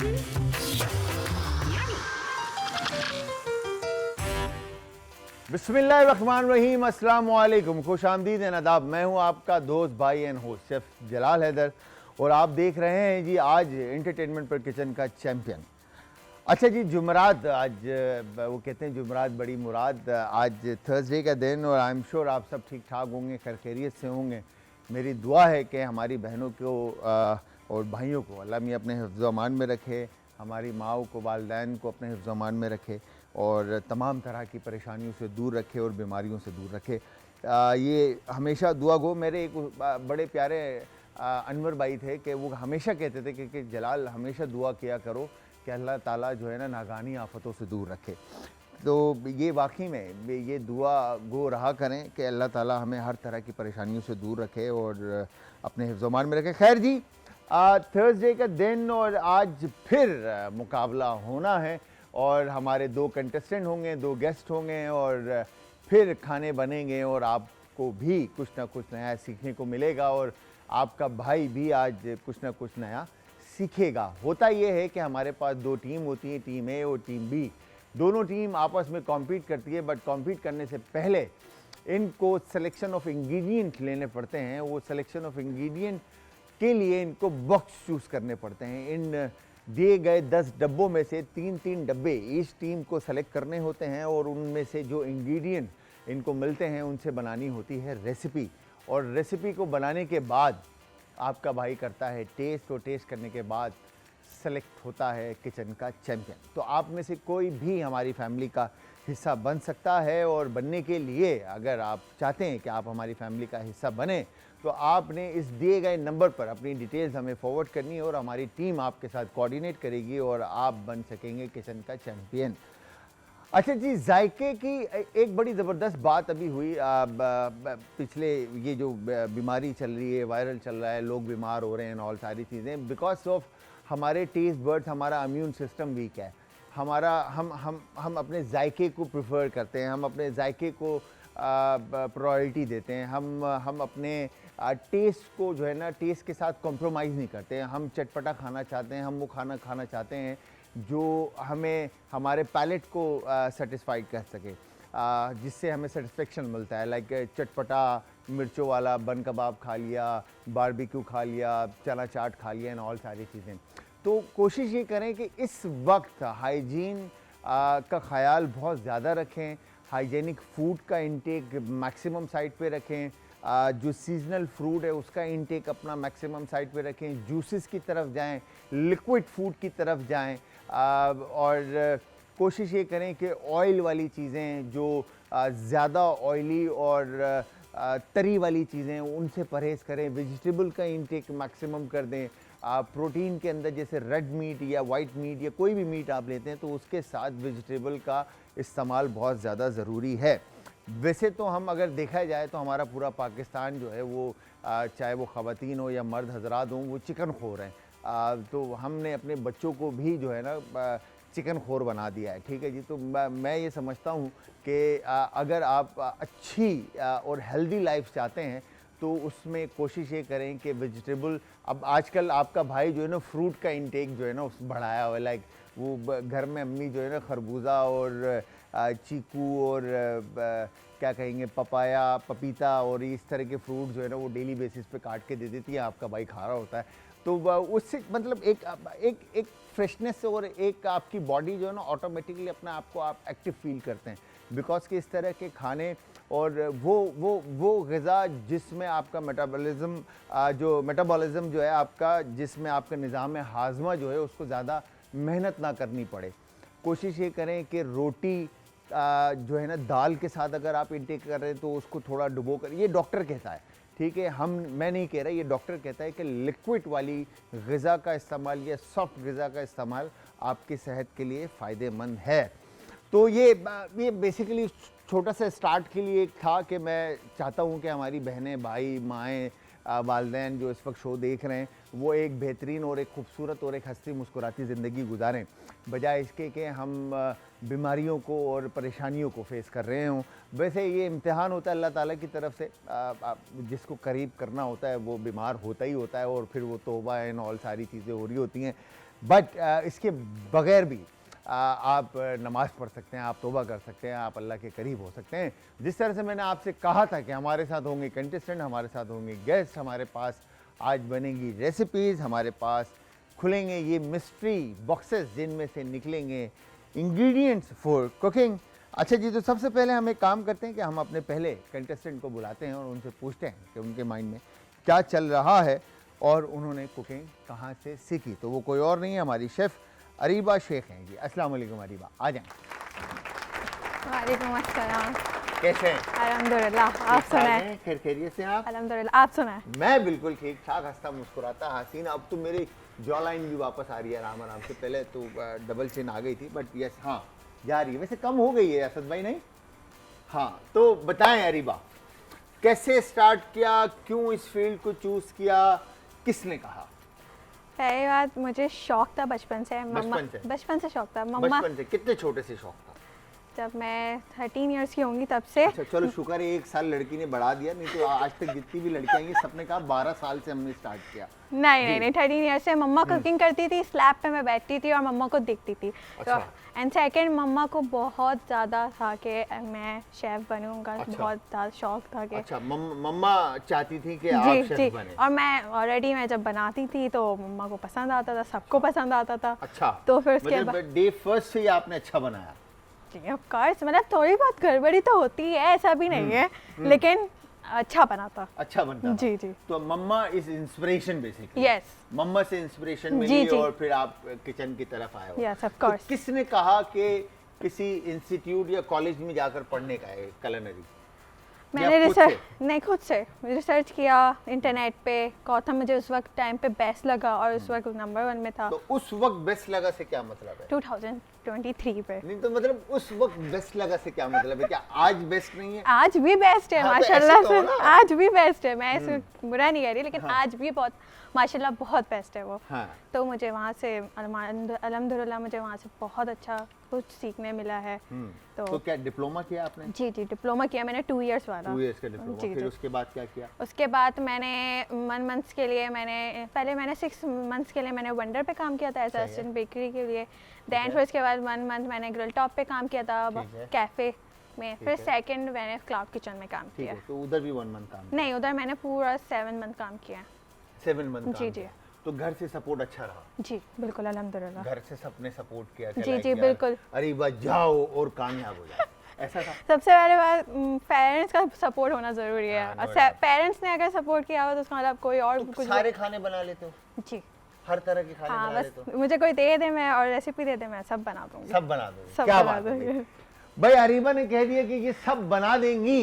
बिस्मिल्लाहिर्रहमानिर्रहीम, अस्सलाम वालेकुम, खुश आमदीद एंड आदाब। मैं हूं आपका दोस्त भाई एंड होस्ट शेफ जलाल हैदर और आप देख रहे हैं जी आज एंटरटेनमेंट पर किचन का चैंपियन। अच्छा जी, जुमरात आज वो कहते हैं जुमरात बड़ी मुराद। आज थर्सडे का दिन और आई एम श्योर आप सब ठीक ठाक होंगे, खैरियत से होंगे। मेरी दुआ है कि हमारी बहनों को और भाइयों को अल्लाह मियां अपने हिफ्ज़-ओ-अमान में रखे, हमारी माओ को, वालिदैन को अपने हिफ्ज़-ओ-अमान में रखे और तमाम तरह की परेशानियों से दूर रखे और बीमारियों से दूर रखे। ये हमेशा दुआ गो। मेरे एक बड़े प्यारे अनवर भाई थे कि वो हमेशा कहते थे कि जलाल हमेशा दुआ किया करो कि अल्लाह ताला जो है ना नागानी आफतों से दूर रखे। तो ये वाकई में ये दुआ गो रहा करें कि अल्लाह ताला हमें हर तरह की परेशानियों से दूर रखे और अपने हिफ्ज़-ओ-अमान में रखे। खैर जी, थर्सडे का दिन और आज फिर मुकाबला होना है और हमारे दो कंटेस्टेंट होंगे, दो गेस्ट होंगे और फिर खाने बनेंगे और आपको भी कुछ ना कुछ नया सीखने को मिलेगा और आपका भाई भी आज कुछ ना कुछ नया सीखेगा। होता यह है कि हमारे पास दो टीम होती है, टीम ए और टीम बी। दोनों टीम आपस में कॉम्पीट करती है, बट कॉम्पीट करने से पहले इनको सिलेक्शन ऑफ इंग्रेडिएंट लेने पड़ते हैं। वो सिलेक्शन ऑफ इंग्रेडिएंट के लिए इनको बॉक्स चूज़ करने पड़ते हैं। इन दिए गए 10 डब्बों में से 3-3 डब्बे इस टीम को सेलेक्ट करने होते हैं और उनमें से जो इंग्रेडिएंट इनको मिलते हैं उनसे बनानी होती है रेसिपी। और रेसिपी को बनाने के बाद आपका भाई करता है टेस्ट और टेस्ट करने के बाद सेलेक्ट होता है किचन का चैंपियन। तो आप में से कोई भी हमारी फैमिली का हिस्सा बन सकता है और बनने के लिए अगर आप चाहते हैं कि आप हमारी फैमिली का हिस्सा बने तो आपने इस दिए गए नंबर पर अपनी डिटेल्स हमें फॉरवर्ड करनी है और हमारी टीम आपके साथ कोऑर्डिनेट करेगी और आप बन सकेंगे किचन का चैंपियन। अच्छा जी, जायके की एक बड़ी ज़बरदस्त बात अभी हुई। पिछले ये जो बीमारी चल रही है, वायरल चल रहा है, लोग बीमार हो रहे हैं और सारी चीज़ें बिकॉज ऑफ हमारे टेस्ट बर्ड्स, हमारा इम्यून सिस्टम वीक है। हमारा हम अपने जायके को प्रेफर करते हैं, हम अपने जायके को प्रायोरिटी देते हैं। हम अपने टेस्ट को जो है ना, टेस्ट के साथ कॉम्प्रोमाइज़ नहीं करते हैं। हम चटपटा खाना चाहते हैं, हम वो खाना खाना चाहते हैं जो हमें हमारे पैलेट को सेटिस्फाइड कर सके, जिससे हमें सेटिस्फेक्शन मिलता है। लाइक चटपटा मिर्चों वाला बन कबाब खा लिया, बारबेक्यू खा लिया, चना चाट खा लिया एंड ऑल सारी चीज़ें। तो कोशिश ये करें कि इस वक्त हाइजीन का ख्याल बहुत ज़्यादा रखें, हाइजेनिक फूड का इंटेक मैक्सिमम साइड पे रखें, जो सीजनल फ्रूट है उसका इंटेक अपना मैक्सिमम साइड पे रखें, जूसेस की तरफ जाएं, लिक्विड फूड की तरफ जाएं और कोशिश ये करें कि ऑयल वाली चीज़ें जो ज़्यादा ऑयली और तरी वाली चीज़ें उनसे परहेज़ करें, वेजिटेबल का इंटेक मैक्सिमम कर दें। प्रोटीन के अंदर जैसे रेड मीट या वाइट मीट या कोई भी मीट आप लेते हैं तो उसके साथ वेजिटेबल का इस्तेमाल बहुत ज़्यादा ज़रूरी है। वैसे तो हम अगर देखा जाए तो हमारा पूरा पाकिस्तान जो है वो चाहे वो ख़वातीन हो या मर्द हजरात हों, वो चिकन खोर हैं। तो हमने अपने बच्चों को भी जो है ना चिकन खोर बना दिया है। ठीक है जी, तो मैं ये समझता हूँ कि अगर आप अच्छी और हेल्दी लाइफ चाहते हैं तो उसमें कोशिश ये करें कि वेजिटेबल, अब आजकल आपका भाई जो है ना फ्रूट का इंटेक जो है ना उस बढ़ाया हुआ है। लाइक वो घर में अम्मी जो है ना खरबूजा और चीकू और क्या कहेंगे पपाया, पपीता और इस तरह के फ्रूट जो है ना वो डेली बेसिस पे काट के दे देती है, आपका भाई खा रहा होता है। तो उससे मतलब एक फ्रेशनेस और एक आपकी बॉडी जो है ना ऑटोमेटिकली अपना आपको आप एक्टिव फील करते हैं बिकॉज कि इस तरह के खाने और वो ग़िज़ा जिसमें आपका मेटाबॉलिज़म जो है आपका, जिसमें आपका निज़ाम हाज़मा जो है उसको ज़्यादा मेहनत ना करनी पड़े। कोशिश ये करें कि रोटी जो है ना दाल के साथ अगर आप इंटेक कर रहे हैं तो उसको थोड़ा डुबो कर, ये डॉक्टर कहता है, ठीक है, मैं नहीं कह रहा, ये डॉक्टर कहता है कि लिक्विड वाली ग़िज़ा का इस्तेमाल या सॉफ्ट ग़िज़ा का इस्तेमाल आपकी सेहत के लिए फ़ायदेमंद है। तो ये बेसिकली छोटा सा स्टार्ट के लिए था कि मैं चाहता हूँ कि हमारी बहनें, भाई, माएँ, वालिदैन जो इस वक्त शो देख रहे हैं वो एक बेहतरीन और एक खूबसूरत और एक हंसती मुस्कुराती ज़िंदगी गुजारें, बजाय इसके कि हम बीमारियों को और परेशानियों को फेस कर रहे हों। वैसे ये इम्तिहान होता है अल्लाह ताला की तरफ से, जिसको करीब करना होता है वो बीमार होता ही होता है और फिर वो तौबा एंड ऑल सारी चीज़ें हो रही होती हैं। बट इसके बगैर भी आप नमाज़ पढ़ सकते हैं, आप तौबा कर सकते हैं, आप अल्लाह के करीब हो सकते हैं। जिस तरह से मैंने आपसे कहा था कि हमारे साथ होंगे कंटेस्टेंट, हमारे साथ होंगे गेस्ट, हमारे पास आज बनेंगी रेसिपीज़, हमारे पास खुलेंगे ये मिस्ट्री बॉक्सेस जिनमें से निकलेंगे इंग्रेडिएंट्स फॉर कुकिंग। अच्छा जी, तो सबसे पहले हम एक काम करते हैं कि हम अपने पहले कंटेस्टेंट को बुलाते हैं और उनसे पूछते हैं कि उनके माइंड में क्या चल रहा है और उन्होंने कुकिंग कहाँ से सीखी। तो वो कोई और नहीं है, हमारी शेफ़ अरीबा शेख हैं जी। अस्सलाम वालेकुम अरीबा, आ जाएं। वालेकुम अस्सलाम। कैसे हैं? अल्हम्दुलिल्लाह, आप सुनाएं? खैरियत से हैं आप? अल्हम्दुलिल्लाह, आप सुनाएं? मैं बिल्कुल ठीक ठाक, हंसता मुस्कुराता हसीन। अब तो मेरी जॉ लाइन भी वापस आ रही है आराम आराम से। पहले तो डबल चिन आ गई थी, बट यस हाँ जा रही है। वैसे कम हो गई है असद भाई, नहीं? हाँ, तो बताएं अरीबा, कैसे स्टार्ट किया, क्यों इस फील्ड को चूज किया, किसने कहा? पहली बात, मुझे शौक था बचपन से। बचपन से शौक था। मम्मा बचपन से? कितने छोटे से शौक था? जब मैं 13 इयर्स की होंगी तब से। अच्छा चलो शुक्र है एक साल लड़की ने बढ़ा दिया, नहीं तो आज तक जितनी भी लड़कियां हैं सबने कहा 12 साल से हमने स्टार्ट किया। नहीं 13 इयर्स से। मम्मा कुकिंग करती थी, स्लैब पे मैं बैठती थी और मम्मा को देखती थी। अच्छा। तो एंड सेकंड, मम्मा को बहुत ज़्यादा था कि मैं शेफ़ बनूंगा। अच्छा। बहुत ज़्यादा शौक था कि अच्छा, मम्मा चाहती थी कि आप शेफ बने। और मैं ऑलरेडी मैं जब बनाती थी तो मम्मा को पसंद आता था, सबको पसंद आता था। अच्छा, तो फिर उसके बाद डे फर्स्ट से ही आपने अच्छा बनाया? जी ऑफ कोर्स, मतलब थोड़ी बहुत गड़बड़ी तो होती है, ऐसा भी नहीं है, लेकिन अच्छा बना था। अच्छा बनता था। जी जी। तो मम्मा इज इंस्पिरेशन बेसिकली। यस। मम्मा से इंस्पिरेशन जी, मिली जी। और फिर आप किचन की तरफ आए हो। यस ऑफ तो कोर्स। किसने कहा कि किसी इंस्टीट्यूट या कॉलेज में जाकर पढ़ने का है कुलिनरी? मैंने खुद से रिसर्च किया इंटरनेट पे। गौतम मुझे उस वक्त टाइम पे बेस्ट लगा और उस वक्त नंबर 1 में था। तो उस वक्त बेस्ट लगा से क्या मतलब है? 2023 पे। नहीं तो मतलब उस वक्त बेस्ट लगा से क्या मतलब है? क्या आज बेस्ट नहीं है? आज भी बेस्ट है। हाँ, तो माशाल्लाह ऐसे से कहो ना। आज भी बेस्ट है। मैं इसमें बुरा नहीं कह रही, लेकिन आज भी बहुत माशाल्लाह बहुत बेस्ट है वो। हाँ। तो मुझे वहाँ से अल्हम्दुलिल्लाह मुझे वहाँ से बहुत अच्छा कुछ सीखने मिला है। तो क्या डिप्लोमा किया आपने? जी जी, डिप्लोमा किया मैंने 2 इयर्स वाला। 2 इयर्स का डिप्लोमा। जी, फिर जी। उसके बाद क्या किया? उसके बाद मैंने 1 मंथ्स के लिए मैंने 6 मंथ्स के लिए मैंने वंडर पे काम किया था एज असिस्टेंट बेकरी के लिए। देन फिर उसके बाद 1 मंथ मैंने ग्रिल टॉप पे काम किया था कैफ़े में। फिर सेकंड मैंने क्लाउड किचन में काम ठीक किया। है, तो उधर भी 1 मंथ काम? नहीं, उधर मैंने पूरा 7 मंथ काम किया। 7 मंथ काम जी, जी। किया। तो घर से सपोर्ट अच्छा रहा? जी बिल्कुल, अल्हम्दुलिल्लाह। घर से सबने सपोर्ट किया? जी, जी, बिल्कुल। अरीबा जाओ और कामयाब हो जाओ, ऐसा था? सबसे पहले बात, पेरेंट्स का सपोर्ट होना ज़रूरी है। हाँ, और पेरेंट्स ने अगर सपोर्ट किया हो तो उसका मतलब कोई और तो कुछ सारे खाने बना लेते हो? जी हर तरह के खाने हाँ, बना लेते बस हो? मुझे कोई दे दे मैं और रेसिपी दे दे, मैं सब बना दूंगी। सब बना दो? सब क्या बना बात है दूंगी। भाई। भाई अरीबा ने कह दिया कि ये सब बना देंगी।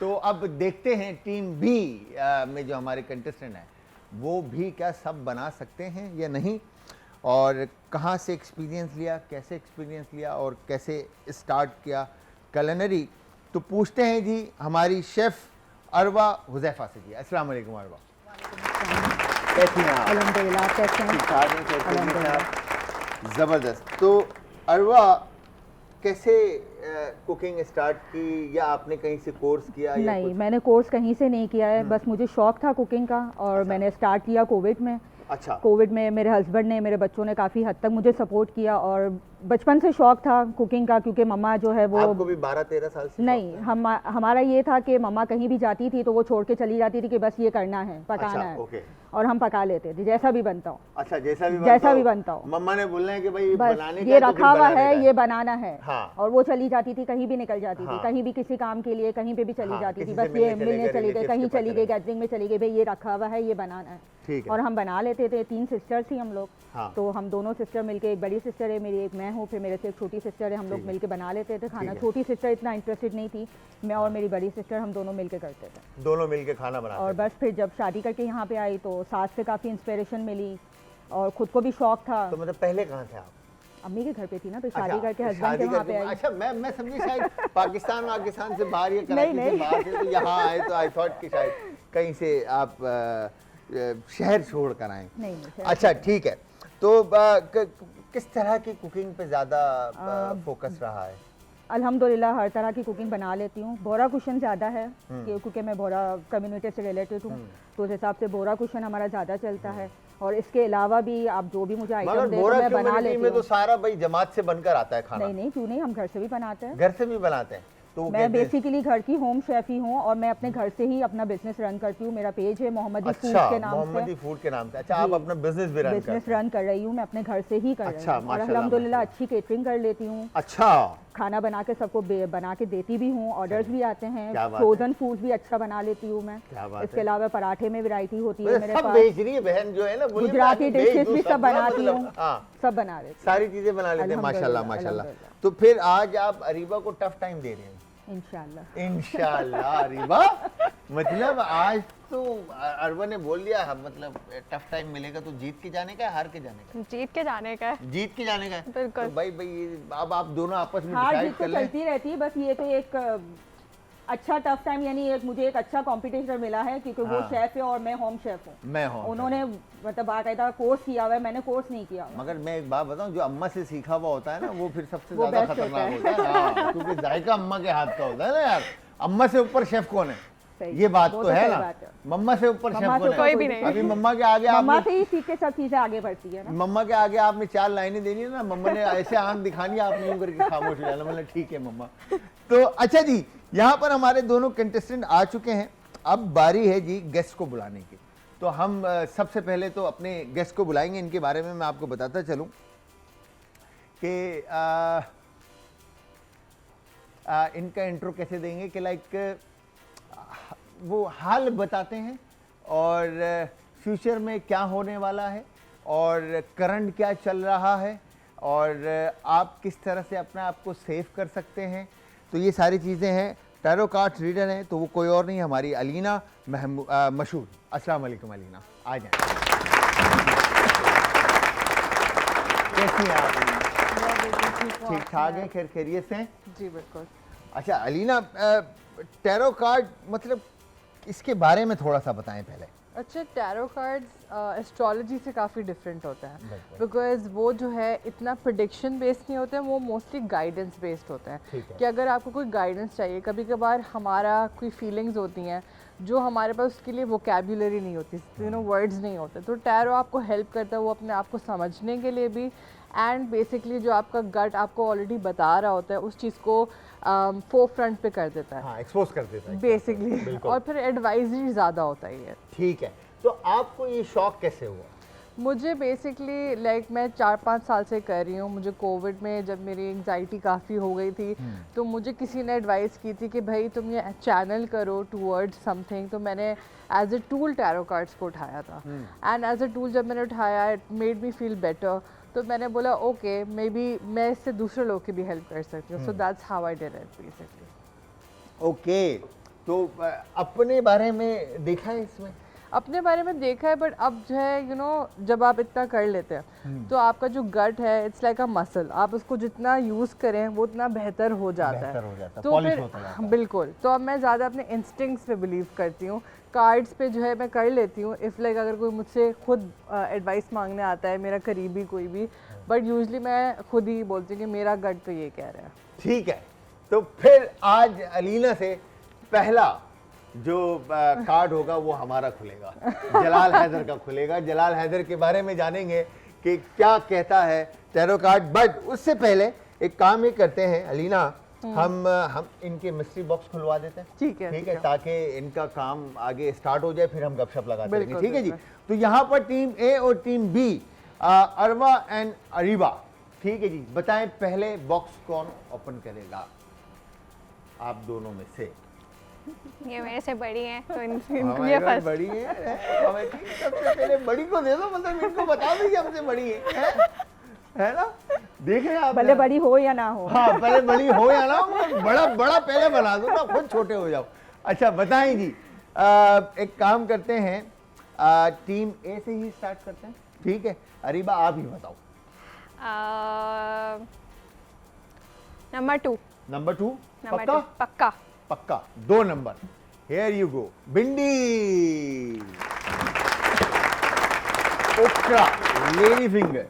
तो अब देखते हैं टीम बी में जो हमारे कंटेस्टेंट हैं वो भी क्या सब बना सकते हैं या नहीं, और कहाँ से एक्सपीरियंस लिया, कैसे एक्सपीरियंस लिया और कैसे स्टार्ट किया कुलिनरी। तो पूछते हैं जी हमारी शेफ़ अरवा हुज़ैफ़ा से जी। अस्सलाम वालेकुम अरवा, कैसी हैं आप? अल्हम्दुलिल्लाह, आप कैसे हैं? ठीक ठाक हैं, कैसे हैं आप? ज़बरदस्त। तो अरवा, कैसे कुकिंग स्टार्ट की, या आपने कहीं से कोर्स किया? या नहीं, कुछ? मैंने कोर्स कहीं से नहीं किया है, बस मुझे शौक था कुकिंग का और मैंने स्टार्ट किया कोविड में। अच्छा। कोविड में मेरे हस्बैंड ने, मेरे बच्चों ने काफ़ी हद तक मुझे सपोर्ट किया और बचपन से शौक था कुकिंग का, क्योंकि मम्मा जो है वो आपको भी 12-13 साल से? नहीं, हमारा ये था कि मम्मा कहीं भी जाती थी तो वो छोड़ के चली जाती थी कि बस ये करना है, पकाना अच्छा, है। ओके। और हम पका लेते थे जैसा भी बनता हो। अच्छा, जैसा भी बनता हो। मम्मा ने बोलना है कि भाई बस बनाने ये का है तो रखा फिर हुआ बनाने है, का ये बनाना है। हाँ। और वो चली जाती थी, कहीं भी निकल जाती हाँ। थी, कहीं भी किसी काम के लिए कहीं पे भी चली हाँ, जाती थी, किसी बस से ये मिलने मिलने चले चली गए, गई, कहीं relatives के चली पास गई, चले गैदरिंग में चली गई, भाई ये रखा हुआ है, ये बनाना है। ठीक है। और हम बना लेते थे। 3 सिस्टर थी हम लोग। हाँ। तो हम दोनों सिस्टर मिलके, एक बड़ी सिस्टर है मेरी, एक मैं हूँ, फिर मेरे से एक छोटी सिस्टर है, हम लोग ठीक है। मिलके बना लेते थे खाना। ठीक है। छोटी सिस्टर इतना इंटरेस्टेड नहीं थी, मैं और मेरी बड़ी सिस्टर हम दोनों मिलके करते थे। दोनों मिलके खाना बनाते और थे। बस फिर जब शादी करके यहाँ पे आई तो सास से काफ़ी इंस्पिरेशन मिली और खुद को भी शौक था। तो मतलब पहले कहाँ थे आप? अम्मी के घर पे थी ना, फिर अच्छा, शादी करके तो हस्बैंड के शादी वहाँ पे करके- आई। अच्छा, मैं समझी शायद पाकिस्तान से बाहर या कराची से नहीं। बाहर से तो यहाँ आए, तो आई थॉट कि शायद कहीं से आप शहर छोड़ कर आए। नहीं, अच्छा ठीक है। तो किस तरह की कुकिंग पे ज़्यादा फोकस रहा है? अल्हम्दुलिल्लाह हर तरह की कुकिंग बना लेती हूँ। बोरा कुशन ज़्यादा है क्योंकि मैं बोरा कम्युनिटी से रिलेटेड हूँ, तो उस हिसाब से बोरा कुशन हमारा ज़्यादा चलता है। और इसके अलावा भी आप जो भी मुझे मगर आइटम दे तो बोरा मैं बना कम्युनिटी लेती में तो हूँ। सारा भाई जमात से बनकर आता है खाना। नहीं नहीं, क्यों नहीं, हम घर से भी बनाते हैं। घर से भी बनाते हैं तो वो मैं कहते हैं- बेसिकली घर की होम शेफ ही हूँ और मैं अपने घर से ही अपना बिजनेस रन करती हूँ। मेरा पेज है मोहम्मदी फूड अच्छा, के नाम मोहम्मदी से। फूड के नाम से। अच्छा, आप जी। अपना बिजनेस भी रन करते बिजनेस हैं। रन कर रही हूँ मैं अपने घर से ही कर रही अच्छा, हूँ, और माशाल्लाह, अल्हम्दुलिल्लाह माशाल्लाह। अच्छी केटरिंग कर लेती हूँ। अच्छा, खाना बना के सबको बना के देती भी हूँ, ऑर्डर्स भी आते हैं। क्या बात है। फ्रोजन फूड भी अच्छा बना लेती हूँ मैं। क्या बात इसके है। अलावा पराठे में वैरायटी होती है मतलब मेरे सब पास। बेच रही है बहन जो है ना, बोलिए गुजराती मैं बेच डिशेस दूं भी सब ना, बनाती मतलब, हूँ, हाँ, सब बना लेती सारी चीजें बना लेते हैं। अल्हम्दुलिल्लाह, माशाल्लाह माशाल्लाह। अल्हम्दुलिल्लाह। तो फिर आज आप अरीबा को टफ टाइम दे रहे हैं। हूँ इंशाल्लाह। इंशाल्लाह अरीबा, मतलब आज तो अरबा ने बोल दिया, मतलब टफ टाइम मिलेगा तो जीत के जाने का है, हार के जाने का जीत के जाने का है। है? जीत के जाने का है। बिल्कुल। तो भाई अब आप दोनों आपस में हार डिसाइड जीत कर तो लें। चलती रहती है, बस ये तो एक अच्छा टफ टाइम, यानी एक मुझे एक अच्छा कॉम्पिटिटर मिला है क्योंकि वो हाँ। शेफ है और मैं होम शेफ हूँ। मैं हूँ, उन्होंने मतलब बाकायदा कोर्स किया हुआ है, मैंने कोर्स नहीं किया हुआ। मगर मैं एक बात बताऊं, जो अम्मा से सीखा हुआ होता है ना, वो फिर सबसे वो ज्यादा बेस्ट खतरनाक होता होता है। हाँ, क्योंकि जायका अम्मा के हाथ का होता है ना यार। अम्मा से ऊपर शेफ कौन है? सही, ये बात वो तो तो है सही ना। बात है। मम्मा से ऊपर शेफ मम्मा से कौन ऊपर है? कोई भी नहीं। अभी मम्मा के आगे मम्मा आपने से ही सीख के सब चीजें आगे बढ़ती है ना। मम्मा के आगे आपने 4 लाइनें देनी है ना, मम्मा ने ऐसे आंख दिखानी है, आपने यूं करके खामोश हो जाना, मतलब ठीक है मम्मा। तो अच्छा जी, यहाँ पर हमारे दोनों कंटेस्टेंट आ चुके हैं। अब बारी है जी गेस्ट को बुलाने की। तो हम सबसे पहले तो अपने गेस्ट को बुलाएंगे। इनके बारे में मैं आपको बताता चलूं कि इनका इंट्रो कैसे देंगे कि लाइक वो हाल बताते हैं और फ्यूचर में क्या होने वाला है और करंट क्या चल रहा है और आप किस तरह से अपना आप को सेव कर सकते हैं। तो ये सारी चीज़ें हैं। टैरो कार्ड रीडर हैं तो वो कोई और नहीं, हमारी अलीना मशहूर। अस्सलाम वालेकुम अलीना, आ जाएं। कैसी हैं आप? ठीक ठाक हैं, खैर खैरियत से हैं? जी बिल्कुल। अच्छा अलीना, टैरो कार्ड मतलब इसके बारे में थोड़ा सा बताएं पहले। अच्छा, टैरो कार्ड्स एस्ट्रोलॉजी से काफ़ी डिफरेंट होता है बिल्कुल। बिकॉज वो जो है इतना प्रिडिक्शन बेस्ड नहीं होते हैं, वो मोस्टली गाइडेंस बेस्ड होते हैं। ठीक है। कि अगर आपको कोई गाइडेंस चाहिए, कभी कभार हमारा कोई फीलिंग्स होती हैं जो हमारे पास उसके लिए वोकेबुलरी नहीं होती, वर्ड्स नहीं होते, तो टैरो आपको हेल्प करता है वो अपने आप को समझने के लिए भी, एंड बेसिकली जो आपका गट आपको ऑलरेडी बता रहा होता है उस चीज़ को फोर फ्रंट पे कर देता है हाँ, एक्सपोज कर देता है बेसिकली। बिल्कुल। और फिर एडवाइजरी ज़्यादा होता है ये। ठीक है। तो आपको ये शौक कैसे हुआ? मुझे बेसिकली लाइक मैं 4-5 साल से कर रही हूँ। मुझे कोविड में जब मेरी एंग्जाइटी काफ़ी हो गई थी तो मुझे किसी ने एडवाइस की थी कि भाई तुम ये चैनल करो टूवर्ड्स समथिंग, तो मैंने as a tool tarot cards को उठाया था। एंड एज अ टूल जब मैंने उठाया, it made me feel better, तो मैंने बोला ओके मे बी मैं इससे दूसरे लोग की भी हेल्प कर सकती हूँ। So that's how I did it basically. Okay, तो अपने बारे में देखा है इसमें? अपने बारे में देखा है, बट अब जो है जब आप इतना कर लेते हैं तो आपका जो गट है इट्स लाइक अ मसल, आप उसको जितना यूज़ करें वो उतना बेहतर हो जाता बेहतर है। हो जाता है, तो पॉलिश फिर होता जाता है। बिल्कुल, तो अब मैं ज़्यादा अपने इंस्टिंक्ट्स पे बिलीव करती हूँ। कार्ड्स पे जो है मैं कर लेती हूँ इफ़ लाइक अगर कोई मुझसे खुद एडवाइस मांगने आता है, मेरा करीबी कोई भी, बट यूजली मैं खुद ही बोलती हूँ कि मेरा गट तो ये कह रहा है। ठीक है। तो फिर आज अलीना से पहला जो कार्ड होगा वो हमारा खुलेगा, जलाल हैदर का खुलेगा। जलाल हैदर के बारे में जानेंगे कि क्या कहता है टैरो कार्ड। बट उससे पहले एक काम ये करते हैं अलीना, हम इनके मिस्ट्री बॉक्स खुलवा देते हैं। ठीक है, ठीक है, ताकि इनका काम आगे स्टार्ट हो जाए, फिर हम गपशप लगाते रहेंगे। बिल्कुल, ठीक है जी। बिल्कुल। तो यहाँ पर टीम ए और team B, Arwa and Areeba, ठीक है जी। बताएं पहले बॉक्स कौन ओपन करेगा आप दोनों में से? ये मेरे से बड़ी है तो हमारे ये घर फर्स्ट। बड़ी है, हमें ठीक है, सबसे पहले बड़ी को दे दो, मतलब इनको बता दो कि हमसे बड़ी है ना? देख रहे हैं आप? भले बड़ी हो या ना हो। हाँ, पहले बड़ी हो या ना हो, मगर बड़ा बड़ा पहले बना दो ना, खुद छोटे हो जाओ। अच्छा बताएं जी, एक काम करते हैं, टीम ए से ही स्टार्ट करते हैं। ठीक है, अरीबा आप ही बताओ। नंबर 2। नंबर 2 नंबर पक्का? 2 पक्का। पक्का 2 नंबर। Here you go. भिंडी, okra, lady finger,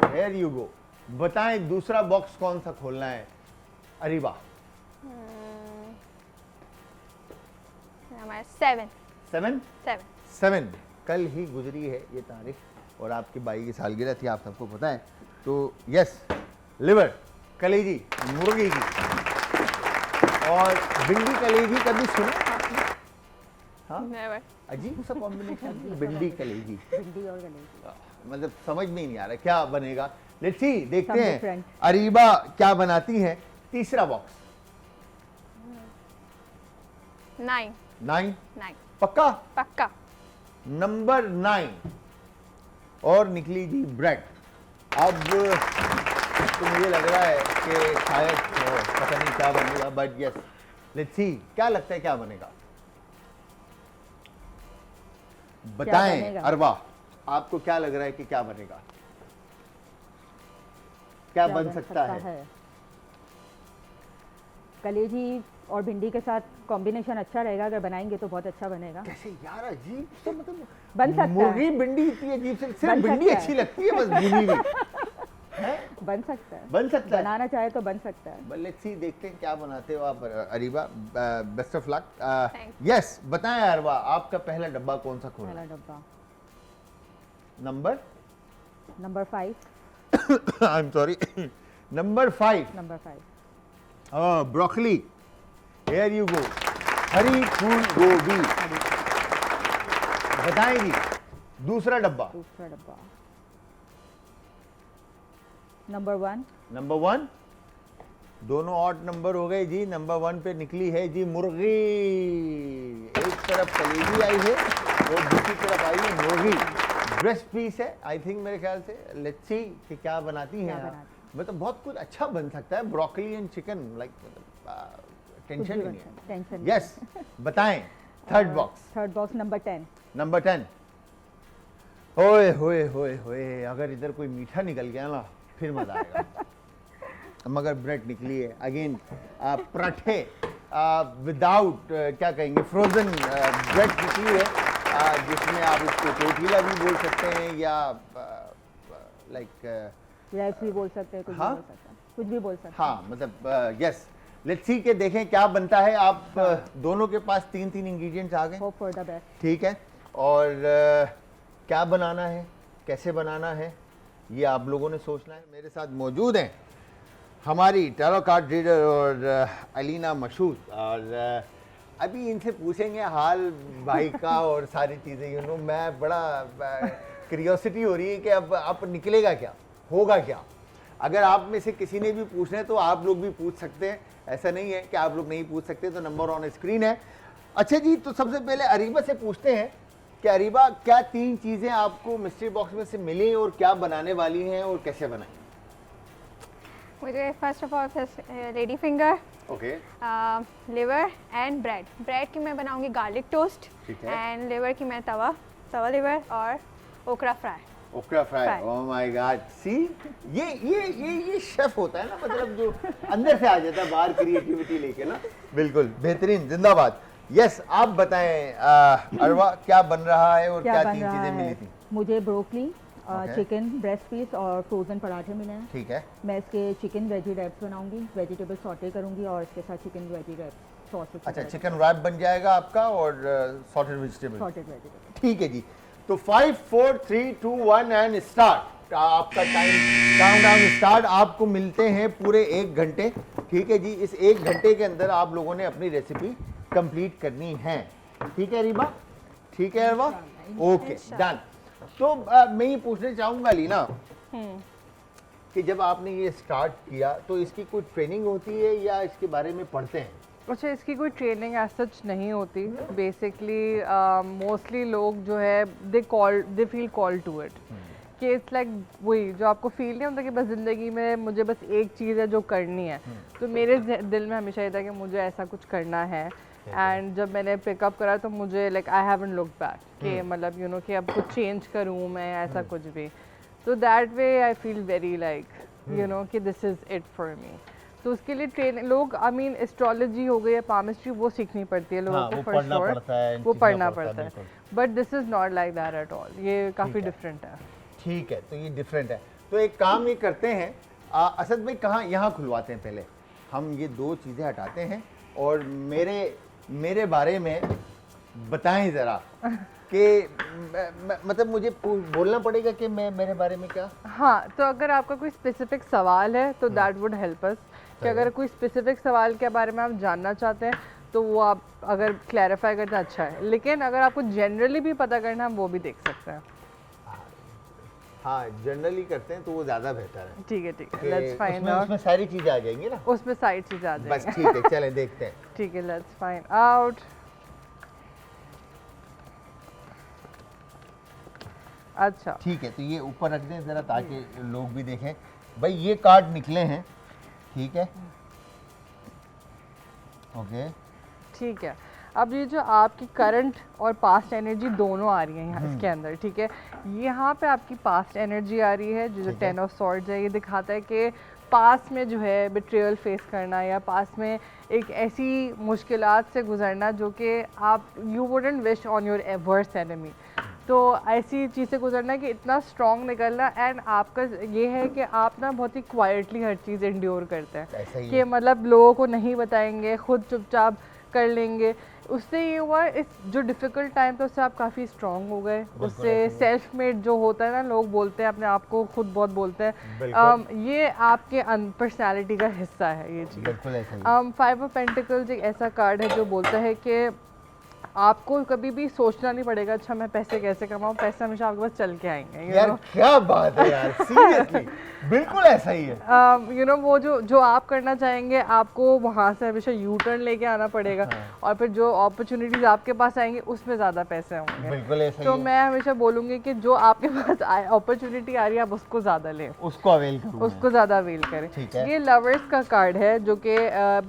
here you go. बताएं दूसरा बॉक्स कौन सा खोलना है अरीबा? नंबर 7। 7 7। 7 कल ही गुजरी है ये तारीख, और आपके भाई की सालगिरह थी, आप सबको पता है। तो यस, लिवर कलेजी मुर्गी की और भिंडी कलेजी कभी सुना आपने? हाँ, नेवर। अजीब सा कॉम्बिनेशन, भिंडी कलेजी, भिंडी और कलेजी। मतलब समझ में ही नहीं आ रहा क्या बनेगा। लेट्स सी, देखते Some हैं different. अरीबा क्या बनाती है। तीसरा बॉक्स 9 9 9 पक्का, पक्का। नंबर 9 और निकली जी ब्रेड। अब तो मुझे लग रहा है कि शायद पता नहीं क्या बनेगा, बट यस लेट्स सी, क्या लगता है क्या बनेगा, बताएं बनेगा? अरबा, आपको क्या लग रहा है कि क्या बनेगा, क्या बन सकता है? कलेजी और भिंडी के साथ कॉम्बिनेशन अच्छा रहेगा, अगर बनाएंगे तो बहुत अच्छा बनेगा। कैसे यार, अजीब तो मतलब बन सकता है। मुर्गी भिंडी इतनी अजीब से, सिर्फ बन भिंडी सकता है। अच्छी लगती है बस, भुनी हुई है? बन सकता है, बन सकता है। बनाना चाहे तो बन सकता है। लेट्स सी, देखते हैं क्या बनाते हो आप Areeba. Best of luck. Thanks. Yes, बताएं अरबा, आपका पहला डब्बा कौन सा खोला? पहला डब्बा number number 5। I am sorry, number 5 number 5 broccoli, here you go, हरी फूल गोभी। बताएं जी, दूसरा डब्बा दूसरा डब्बा नंबर 1। नंबर 1, दोनों ऑड नंबर हो गए जी। नंबर 1 पे निकली है जी मुर्गी, एक तरफ कलेजी आई है और दूसरी तरफ आई है मुर्गी, ब्रेस्ट पीस है आई थिंक, मेरे ख्याल से। लेट्स सी कि क्या बनाती हैं क्या आप। बनाती मतलब बहुत कुछ अच्छा बन सकता है, broccoli and chicken, like tension नहीं है। टेंशन। यस, बताएं third box. Third box number 10। Number 10, ओए होए होए होए, अगर इधर कोई मीठा निकल गया ना फिर मजा आएगा। मगर ब्रेड निकली है अगेन, पराठे विदाउट क्या कहेंगे, फ्रोजन ब्रेड निकली है, जिसमें आप इसको टोटीला भी बोल सकते हैं या लाइक रैस भी बोल सकते हैं, कुछ हाँ? भी बोल सकते हैं, कुछ भी बोल सकते हैं। हाँ, मतलब यस, लेट्स सी के देखें क्या बनता है। आप दोनों के पास 3 इंग्रेडिएंट्स आ गए, होप फॉर द बेस्ट। ठीक है। और क्या बनाना है, कैसे बनाना है, ये आप लोगों ने सोचना है। मेरे साथ मौजूद हैं हमारी टैरो कार्ड रीडर और अलीना मशहूद, और अभी इनसे पूछेंगे हाल भाई का और सारी चीज़ें। यू नो, मैं बड़ा क्यूरियोसिटी हो रही है कि अब निकलेगा क्या, होगा क्या। अगर आप में से किसी ने भी पूछना है तो आप लोग भी पूछ सकते हैं, ऐसा नहीं है कि आप लोग नहीं पूछ सकते। तो नंबर ऑन स्क्रीन है। अच्छा जी, तो सबसे पहले अरीबा से पूछते हैं कि अरीबा, क्या 3 चीज़ें आपको मिस्ट्री बॉक्स में से मिली और क्या बनाने वाली हैं और कैसे बनाएं? मुझे first of all lady finger, okay, liver and bread. Bread की मैं बनाऊंगी गार्लिक टोस्ट ठीक है। एंड लिवर की मैं तवा लिवर और okra fry. Okra fry. Fry. Oh my God, see, ये शेफ होता है ना, मतलब जो अंदर से आ जाता है बाहर क्रिएटिविटी लेके ना। बिल्कुल बेहतरीन, जिंदाबाद। यस, आप बताएं अरवा, क्या बन रहा है और क्या बन 3 रहा चीजें है? मिली थी? मुझे broccoli, Okay. Chicken breast piece और फ्रोजन पराठे मिले हैं। ठीक है, मैं इसके चिकन वेजी रैप्स बनाऊंगी, वेजिटेबल सॉटे करूंगी और इसके साथ चिकन वेजी रैप्स सॉसेज। अच्छा, चिकन रैप बन जाएगा आपका और सॉटेड वेजिटेबल। Sautéed vegetable. ठीक है जी। तो 5 4 3 2 1 एंड स्टार्ट। आपका टाइम काउंटडाउन स्टार्ट। आपको मिलते हैं पूरे 1 घंटे, ठीक है जी। इस 1 घंटे के अंदर आप लोगों ने अपनी रेसिपी कंप्लीट करनी है, ठीक है रीबा? ठीक है अरवा? Okay, done. तो मैं ये पूछना चाहूँगा लीना कि जब आपने ये स्टार्ट किया तो इसकी कोई ट्रेनिंग होती है या इसके बारे में पढ़ते हैं? अच्छा, इसकी कोई ट्रेनिंग एज सच नहीं होती। बेसिकली मोस्टली लोग जो है they feel call to it, कि इट्स लाइक वही जो आपको फील नहीं होता कि बस ज़िंदगी में मुझे बस एक चीज़ है जो करनी है। तो मेरे दिल में हमेशा ये था कि मुझे ऐसा कुछ करना है। एंड जब मैंने पिकअप करा तो मुझे like I haven't look back कि मतलब यू नो कि अब कुछ चेंज करूँ मैं, ऐसा कुछ भी। तो that way I feel very like you know कि this is it for me. तो उसके लिए ट्रेन लोग, आई मीन एस्ट्रोलॉजी हो गई या पामिस्ट्री, वो सीखनी पड़ती है लोगों को फॉर श्योर, वो पढ़ना पड़ता है। But this is not like that at all, ये काफ़ी डिफरेंट है। ठीक है, तो ये डिफरेंट है। तो एक काम ये करते हैं, असद भाई कहाँ, यहाँ खुलवाते हैं पहले हम ये 2 चीज़ें हटाते हैं और मेरे बारे में बताएं ज़रा कि मतलब मुझे बोलना पड़ेगा कि मैं मेरे बारे में क्या? हाँ, तो अगर आपका कोई स्पेसिफिक सवाल है तो दैट वुड हेल्प अस, कि अगर कोई स्पेसिफिक सवाल के बारे में आप जानना चाहते हैं तो वो आप अगर क्लैरिफाई करते हैं अच्छा है, लेकिन अगर आपको जनरली भी पता करना है हम वो भी देख सकते हैं। हाँ, जनरली करते हैं तो वो ज़्यादा बेहतर है। ठीक है, लेट्स फाइंड आउट। उसमें सारी चीज़ें आ जाएंगी ना? उसमें सारी चीज़ें आ बस जाएंगी। ठीक है, चलें देखते हैं। ठीक है, लेट्स फाइंड आउट। अच्छा ठीक है, तो ये ऊपर रख दें ज़रा ताकि लोग भी देखें। भाई ये कार्ड निकले हैं, ठीक है, ओके। ठीक है, अब ये जो आपकी करंट और पास्ट एनर्जी दोनों आ रही है यहाँ इसके अंदर, ठीक है, यहाँ पे आपकी पास्ट एनर्जी आ रही है जो 10 ऑफ सॉर्ड्स है। ये दिखाता है कि पास में जो है बिट्रेयल फेस करना या पास में एक ऐसी मुश्किलात से गुजरना जो कि आप you wouldn't wish on your worst enemy. तो ऐसी चीज़ से गुजरना कि इतना स्ट्रॉन्ग निकलना, एंड आपका ये है कि आप ना बहुत ही क्वाइटली हर चीज़ इंड्योर करते हैं कि मतलब लोगों को नहीं बताएंगे, खुद चुपचाप कर लेंगे। उससे ये हुआ इस जो डिफ़िकल्ट टाइम था उससे आप काफ़ी स्ट्रॉन्ग हो गए। उससे सेल्फ मेड जो होता है ना, लोग बोलते हैं अपने आप को खुद बहुत बोलते हैं, ये आपके पर्सनालिटी का हिस्सा है ये चीज़। 5 ऑफ पेंटिकल्स एक ऐसा कार्ड है जो बोलता है कि आपको कभी भी सोचना नहीं पड़ेगा अच्छा मैं पैसे कैसे कमाऊँ, पैसे हमेशा आपके पास चल के आएंगे। यार क्या बात है यार, सीरियसली बिल्कुल ऐसा ही है। यू नो वो जो आप करना चाहेंगे आपको वहाँ से हमेशा यू टर्न लेके आना पड़ेगा, और फिर जो अपॉर्चुनिटीज आपके पास आएंगी उसमें ज़्यादा पैसे होंगे। बिल्कुल ऐसा तो ही है। मैं हमेशा बोलूँगी कि जो आपके पास अपॉर्चुनिटी आ रही है आप उसको ज़्यादा लें, उसको अवेल करो, उसको ज़्यादा अवेल करें। ठीक है। ये लवर्स का कार्ड है जो कि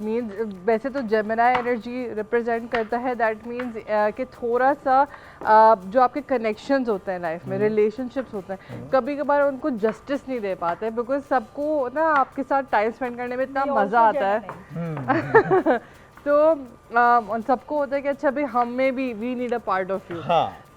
मीन्स वैसे तो जेमिनी एनर्जी रिप्रेजेंट करता है, दैट मीन्स कि थोड़ा सा जो आपके कनेक्शंस होते हैं लाइफ में, रिलेशनशिप्स होते हैं, कभी कभार उनको जस्टिस नहीं दे पाते, बिकॉज सबको ना आपके साथ टाइम स्पेंड करने में इतना मज़ा आता है। तो सबको होता है कि अच्छा भाई हमें भी we need a part of you.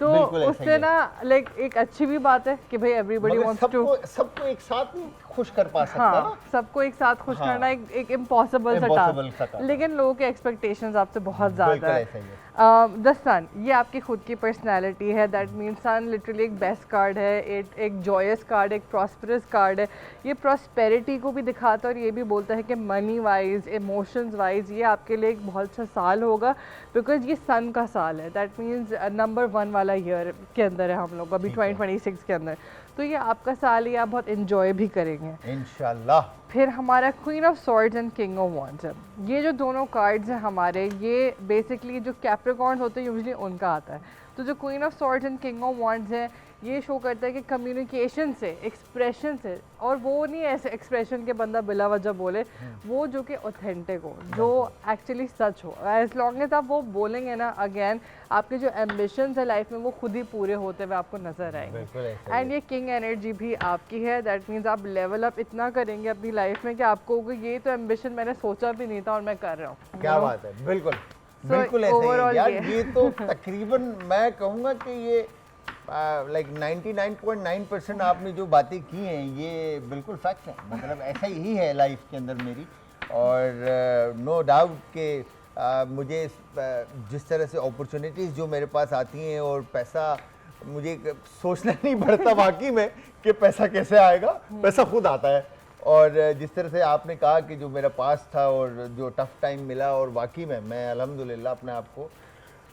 तो उससे ना लाइक एक अच्छी भी बात है कि भाई एवरीबॉडी वांट्स टू सबको एक साथ नहीं खुश कर पा सकता हाँ, ना? सबको एक साथ खुश करना एक इम्पॉसिबल सा टास्क, लेकिन लोगों के एक्सपेक्टेशंस आपसे बहुत ज़्यादा है। द सन, ये आपकी खुद की पर्सनैलिटी है, दैट मीन्स सन लिटरली एक बेस्ट कार्ड है, एक जॉयस कार्ड, एक प्रॉस्परस कार्ड है। ये प्रॉस्पेरिटी को भी दिखाता है और ये भी बोलता है कि मनी वाइज, इमोशंस वाइज ये आपके लिए एक बहुत अच्छा साल होगा, बिकॉज ये सन का साल है, दैट मीन्स नंबर 1 वाला ईयर के अंदर है हम लोग अभी 2026 के अंदर। तो ये आपका साल ही आप बहुत इंजॉय भी करेंगे इंशाल्लाह। फिर हमारा queen of swords and king of wands है। ये जो दोनों कार्ड्स हैं हमारे, ये बेसिकली जो कैप्रिकॉर्न्स होते हैं यूजुअली उनका आता है। तो जो queen of swords and king of wands है ये शो करता है कि कम्युनिकेशन से, एक्सप्रेशन से, और वो नहीं ऐसे एक्सप्रेशन के बंदा बिला वजह बोले, वो जो कि ऑथेंटिक हो, जो एक्चुअली सच हो। एज लॉन्ग एज आप वो बोलेंगे ना, अगेन आपके जो एम्बिशंस है लाइफ में वो खुद ही पूरे होते हुए आपको नजर आएंगे। एंड ये किंग एनर्जी भी आपकी है, दैट मीन्स आप लेवल अप इतना करेंगे अपनी लाइफ में कि आपको ये तो एम्बिशन मैंने सोचा भी नहीं था और मैं कर रहा हूँ। क्या बात है, बिल्कुल बिल्कुल ऐसे ही यार। ये तो तकरीबन मैं कहूँगा कि ये लाइक 99.9% आपने जो बातें की हैं ये बिल्कुल फैक्ट है, मतलब ऐसा ही है लाइफ के अंदर मेरी। और नो डाउट कि मुझे जिस तरह से अपॉर्चुनिटीज़ जो मेरे पास आती हैं और पैसा, मुझे सोचना नहीं पड़ता वाकई में कि पैसा कैसे आएगा, पैसा खुद आता है। और जिस तरह से आपने कहा कि जो मेरा पास था और जो टफ टाइम मिला, और वाकई में मैं अल्हम्दुलिल्लाह अपने आप को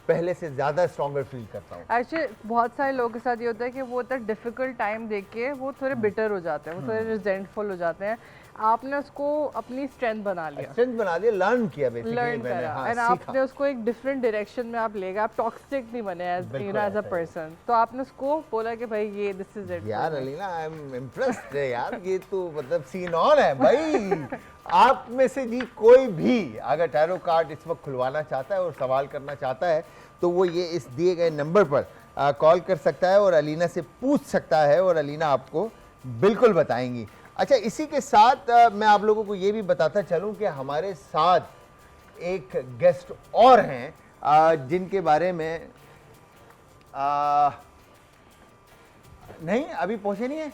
पहले से ज़्यादा स्ट्रॉन्गर फील करता हूँ। एक्चुअली बहुत सारे लोगों के साथ ये होता है कि वो इतना डिफ़िकल्ट टाइम देख के वो थोड़े बिटर हो जाते हैं, वो थोड़े रिजेंटफुल हो जाते हैं। आपने उसको अपनी स्ट्रेंथ बना लिया, लर्न किया बेसिकली, करा, एंड आपने उसको एक डिफरेंट डायरेक्शन में आप ले गए, आप टॉक्सिक नहीं बने एज अ पर्सन। तो आपने उसको बोला कि भाई ये दिस इज इट। यार अलीना, आई एम इम्प्रेस्ड यार, ये तो मतलब सीन ऑन है भाई। आप में से जी कोई भी अगर टैरो कार्ड इस वक्त खुलवाना चाहता है और सवाल करना चाहता है तो वो ये इस दिए गए नंबर पर कॉल कर सकता है और अलीना से पूछ सकता है, और अलीना आपको बिल्कुल बताएंगी। अच्छा, इसी के साथ मैं आप लोगों को ये भी बताता चलूं कि हमारे साथ एक गेस्ट और हैं जिनके बारे में नहीं अभी पहुंचे नहीं है।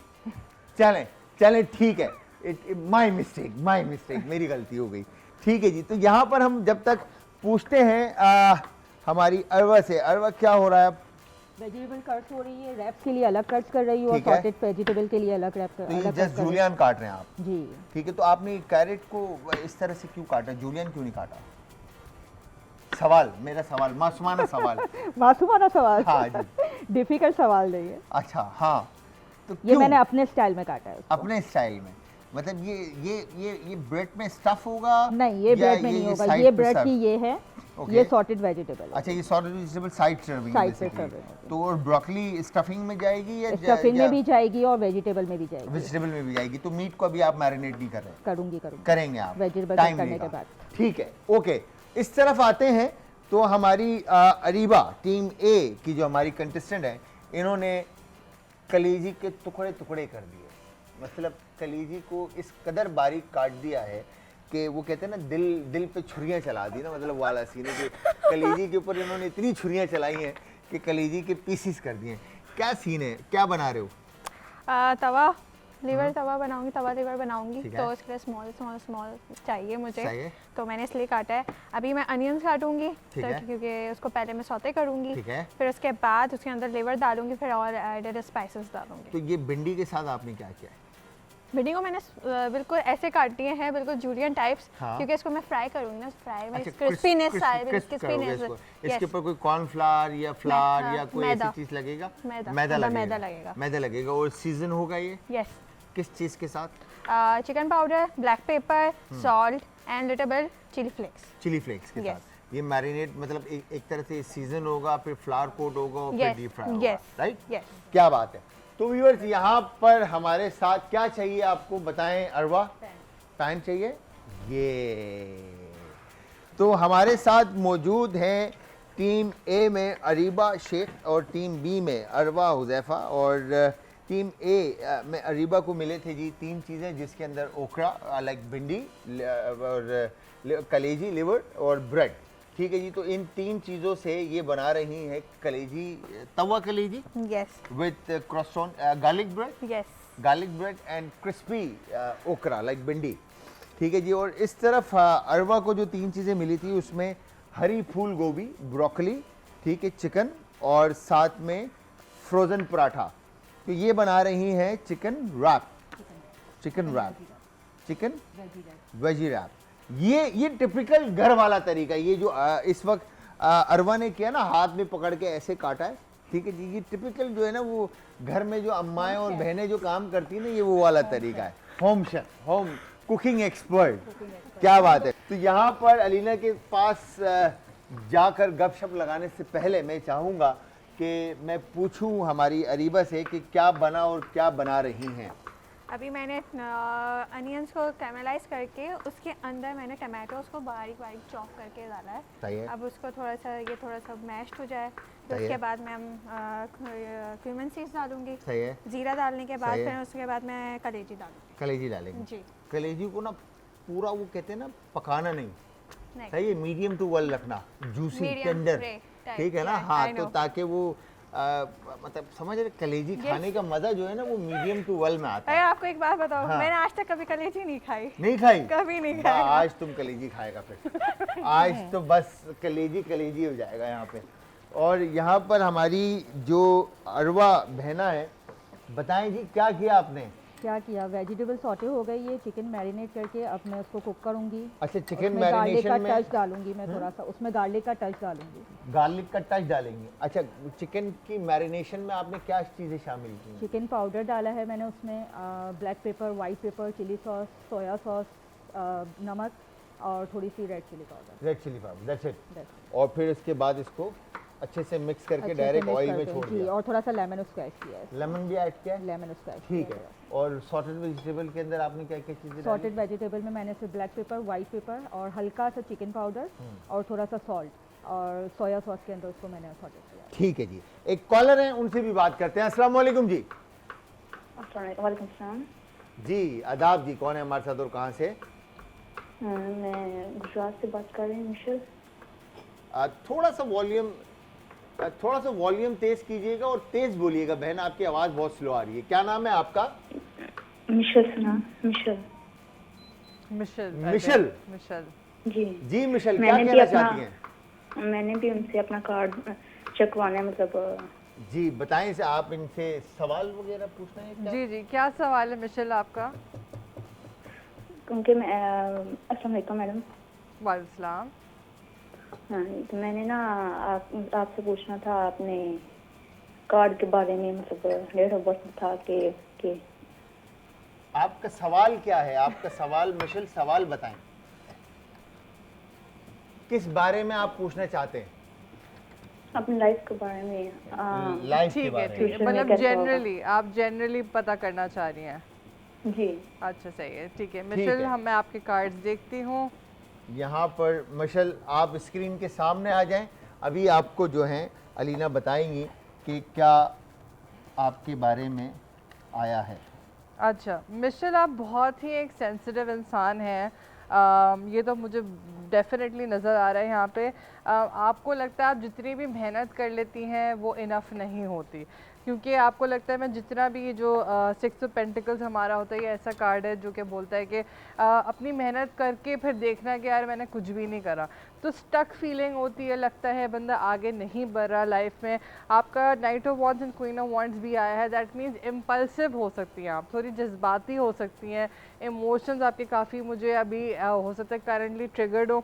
चलें चलें, ठीक है, माय मिस्टेक, मेरी गलती हो गई। ठीक है जी, तो यहाँ पर हम जब तक पूछते हैं हमारी अरवा से। अरवा क्या हो रहा है अब? वेजिटेबल कट्स हो रही है, रैप्स के लिए अलग कट्स कर रही हूँ और ठीक है। सॉटेड वेजिटेबल के लिए अलग रैप तो ये अलग जस्ट कट्स कर रही जूलियन काट रहे हैं आप, हूँ। जी, ठीक है। तो आपने कैरेट को इस तरह से क्यों काटा, जूलियन क्यों नहीं काटा? सवाल, मेरा सवाल, मासूमाना सवाल। मासूमाना सवाल। हाँ जी। डिफिकल्ट सवाल नहीं है, अच्छा हाँ, तो ये क्यों? मैंने अपने स्टाइल में काटा है उसको। अपने स्टाइल में, मतलब ये ब्रेड में स्टफ होगा? नहीं, ये या ब्रेड में नहीं होगा, side ये पे ब्रेड serve? की ये है, Okay. ये सॉटेड वेजिटेबल है। अच्छा, ये sautéed vegetable side serving Side पे बेसिकली। serving। तो और ब्रोकली स्टफिंग में जाएगी या स्टफिंग में भी जाएगी और वेजिटेबल में भी जाएगी। वेजिटेबल में भी जाएगी? तो मीट को अभी आप मैरिनेट नहीं कर रहे? करूंगी करेंगे आप, वेजिटेबल टाइम करने लेगा। के बाद। ठीक है, ओके। इस तरफ आते हैं तो हमारी अरीबा टीम ए की जो हमारी कंटेस्टेंट है, इन्होंने कलेजी के टुकड़े टुकड़े कर दिए। मतलब कलेजी को इस कदर बारीक काट दिया है कि वो कहते हैं ना, दिल पे छुरियां चला दी ना, मतलब वाला सीन है कि कलेजी के ऊपर इन्होंने इतनी छुरियां चलाई हैं कि कलेजी के पीसीस कर दिए। क्या सीन है, क्या बना रहे हो? तवा लीवर तवा बनाऊंगी, तवा लीवर बनाऊंगी, ठीक है। तो उसके लिए स्मॉल स्मॉल स्मॉल चाहिए मुझे, चाहिए। तो मैंने इसलिए काटा है। अभी मैं अनियंस काटूंगी, ठीक तो है। क्योंकि उसको पहले मैं सौते करूंगी, ठीक है। फिर उसके बाद उसके अंदर लीवर डालूंगी, फिर और एडेड स्पाइसेस डालूंगी। तो ये भिंडी के साथ आपने क्या किया है? भिंडी को मैंने बिल्कुल ऐसे काट दिए हैं, बिल्कुल जूलियन टाइप्स, हाँ। क्योंकि इसको मैं फ्राई करूंगी ना, फ्राई में अच्छा, क्रिस्पीनेस crisp करोगे इसको। इसके ऊपर कोई कॉर्नफ्लावर या फ्लावर हाँ, या कोई मैदा। ऐसी चीज लगेगा? मैदा। मैदा थोड़ा लगेगा। मैदा लगेगा। मैदा लगेगा। और सीजन होगा ये यस। किस चीज के साथ? Chicken powder, black pepper, salt and little bit chilli flakes. Chilli flakes के Yes. साथ ये मैरिनेट, मतलब एक तरह से सीजन होगा, फिर फ्लावर कोट होगा और फिर Yes, डीप फ्राई होगा, yes, राइट? yes. क्या बात है। तो व्यूअर्स, यहाँ पर हमारे साथ क्या चाहिए आपको बताएं अरवा? पैन चाहिए। ये तो हमारे साथ मौजूद हैं टीम ए में अरीबा शेख और टीम बी में अरवा हुज़ैफ़ा। और टीम ए में अरीबा को मिले थे जी 3 चीज़ें, जिसके अंदर ओकरा लाइक भिंडी और कलेजी, लिवर और ब्रेड। ठीक है जी। तो इन 3 चीज़ों से ये बना रही है कलेजी, तवा कलेजी yes with croissant, garlic bread, garlic bread and crispy okra like भिंडी। ठीक है जी। और इस तरफ अरवा को जो 3 चीज़ें मिली थी उसमें हरी फूल गोभी, ब्रोकली, ठीक है, चिकन और साथ में फ्रोज़न पराठा। तो ये बना रही हैं chicken wrap, chicken veggie wrap. ये टिपिकल घर वाला तरीका, ये जो इस वक्त अरवा ने किया ना, हाथ में पकड़ के ऐसे काटा है। ठीक है जी। ये टिपिकल जो है ना, वो घर में जो अम्माएं और बहनें जो काम करती हैं ना, ये वो वाला तरीका है। Home chef, home cooking expert, क्या बात है। तो यहाँ पर अलीना के पास जाकर गपशप लगाने से पहले मैं चाहूँगा कि मैं पूछूं हमारी अरीबा से कि क्या बना और क्या बना रही हैं। अभी मैंने अनियंस को कैरमलाइज करके उसके अंदर मैंने टमाटोस को बारीक बारीक चॉप करके डाला है। सही है। अब उसको थोड़ा सा मैश्ड हो जाए, तो सही है। उसके बाद मैं क्यूमन सीड्स डालूंगी। सही है। जीरा डालने के बाद सही है। फिर उसके बाद मैं कलेजी डालूंगी। कलेजी डालेंगे जी। कलेजी को ना पूरा, वो कहते हैं ना, पकाना नहीं, नहीं। सही है, मीडियम टू वेल रखना, juicy Medium tender, rare type, ठीक है ना। yeah, हाँ, I तो know. ताकि वो मतलब समझ रहे, कलेजी खाने का मजा जो है ना, वो मीडियम टू वेल में आता अरे है। आपको एक बात बताओ, हाँ। मैंने आज तक कभी कलेजी नहीं खाई। नहीं खाई? कभी नहीं वाह, खाई। आज तुम कलेजी खाएगा फिर। आज तो बस कलेजी हो जाएगा यहाँ पे। और यहाँ पर हमारी जो अरवा बहना है, बताएं जी क्या किया आपने? क्या किया, वेजिटेबल सॉटे हो गई, ये चिकन मैरिनेट करके अब मैं उसको कुक करूंगी। अच्छा, चिकन उसमें गार्लिक का मैरिनेशन में टच डालूंगी मैं, थोड़ा सा उसमें गार्लिक का टच डालूंगी। गार्लिक का टच डालेंगे। अच्छा, चिकन की मैरिनेशन में आपने क्या चीज़ें शामिल की? चिकन पाउडर डाला है मैंने उसमें, black pepper, white pepper, chilli sauce, soya sauce, नमक और थोड़ी सी red chilli powder. Red chilli powder, that's it. और फिर इसके बाद इसको अच्छे से मिक्स करके अच्छे से डायरेक्ट mix ऑयल में करके, छोड़ जी, दिया। और थोड़ा सा लेमन स्क्वैश किया है, लेमन भी ऐड किया? Lemon squash. ठीक है। और सॉटेड वेजिटेबल के अंदर आपने क्या क्या चीज़ें डाली? सॉटेड वेजिटेबल में मैंने सिर्फ ब्लैक पेपर, वाइट पेपर और हल्का सा चिकन पाउडर और थोड़ा सा सॉल्ट और सोया सॉस के अंदर उसको मैंने सॉटेड किया। ठीक है जी। एक कॉलर हैं, उनसे भी बात करते हैं। अस्सलाम वालेकुम जी। वालेकुम सलाम। जी आदाब जी, कौन है हमारे साथ और कहाँ से? मैं गुजरात से बात कर रही हूँ, मिशेल। थोड़ा सा वॉल्यूम तेज कीजिएगा और तेज बोलिएगा बहन, आपकी आवाज़ बहुत स्लो आ रही है। क्या नाम है आपका? मिशेल सुना, मिशेल। मिशेल। मिशेल। मिशेल। जी जी मिशेल, क्या मैंने भी कहना अपना- चाहती हैं? मैंने भी उनसे अपना कार्ड चकवाना है, मतलब जी बताएं से आप इनसे सवाल वगैरह पूछना है क्या? जी जी, क्या सवाल है मिशेल आपका? क्योंकि मैं अस्सलाम वालेकुम मैडम। वालेकुम सलाम। हाँ, तो मैंने ना आपसे पूछना था, आपने कार्ड के बारे में, मतलब डेट ऑफ बर्थ था कि आपका सवाल क्या है? आपका सवाल मिशेल, सवाल बताएं, किस बारे में आप पूछना चाहते हैं? अपनी लाइफ के बारे में। लाइफ के ठीक है बारे में। ठीक है, फ्यूचर में मतलब कैसा होगा? जनरली आप जनरली पता करना चाह रही हैं। जी। अच्छा सही है, ठीक है मिशेल, मैं आपके कार्ड्स देखती हूँ। यहाँ पर मिशेल आप स्क्रीन के सामने आ जाएं। अभी आपको जो है अलीना बताएंगी कि क्या आपके बारे में आया है। अच्छा मिशेल, आप बहुत ही एक सेंसिटिव इंसान हैं। ये तो मुझे डेफिनेटली नज़र आ रहा है यहाँ पे। आपको लगता है आप जितनी भी मेहनत कर लेती हैं वो इनफ नहीं होती, क्योंकि आपको लगता है मैं जितना भी जो 6 ऑफ पेंटिकल्स हमारा होता है, ये ऐसा कार्ड है जो कि बोलता है कि अपनी मेहनत करके फिर देखना कि यार मैंने कुछ भी नहीं करा, तो स्टक फीलिंग होती है, लगता है बंदा आगे नहीं बढ़ रहा लाइफ में। आपका night of wands and queen of wands भी आया है, दैट मीन्स इम्पल्सिव हो सकती हैं आप, थोड़ी जज्बाती हो सकती हैं, इमोशंस आपके काफ़ी मुझे अभी हो सकता है करंटली ट्रिगर्ड हो,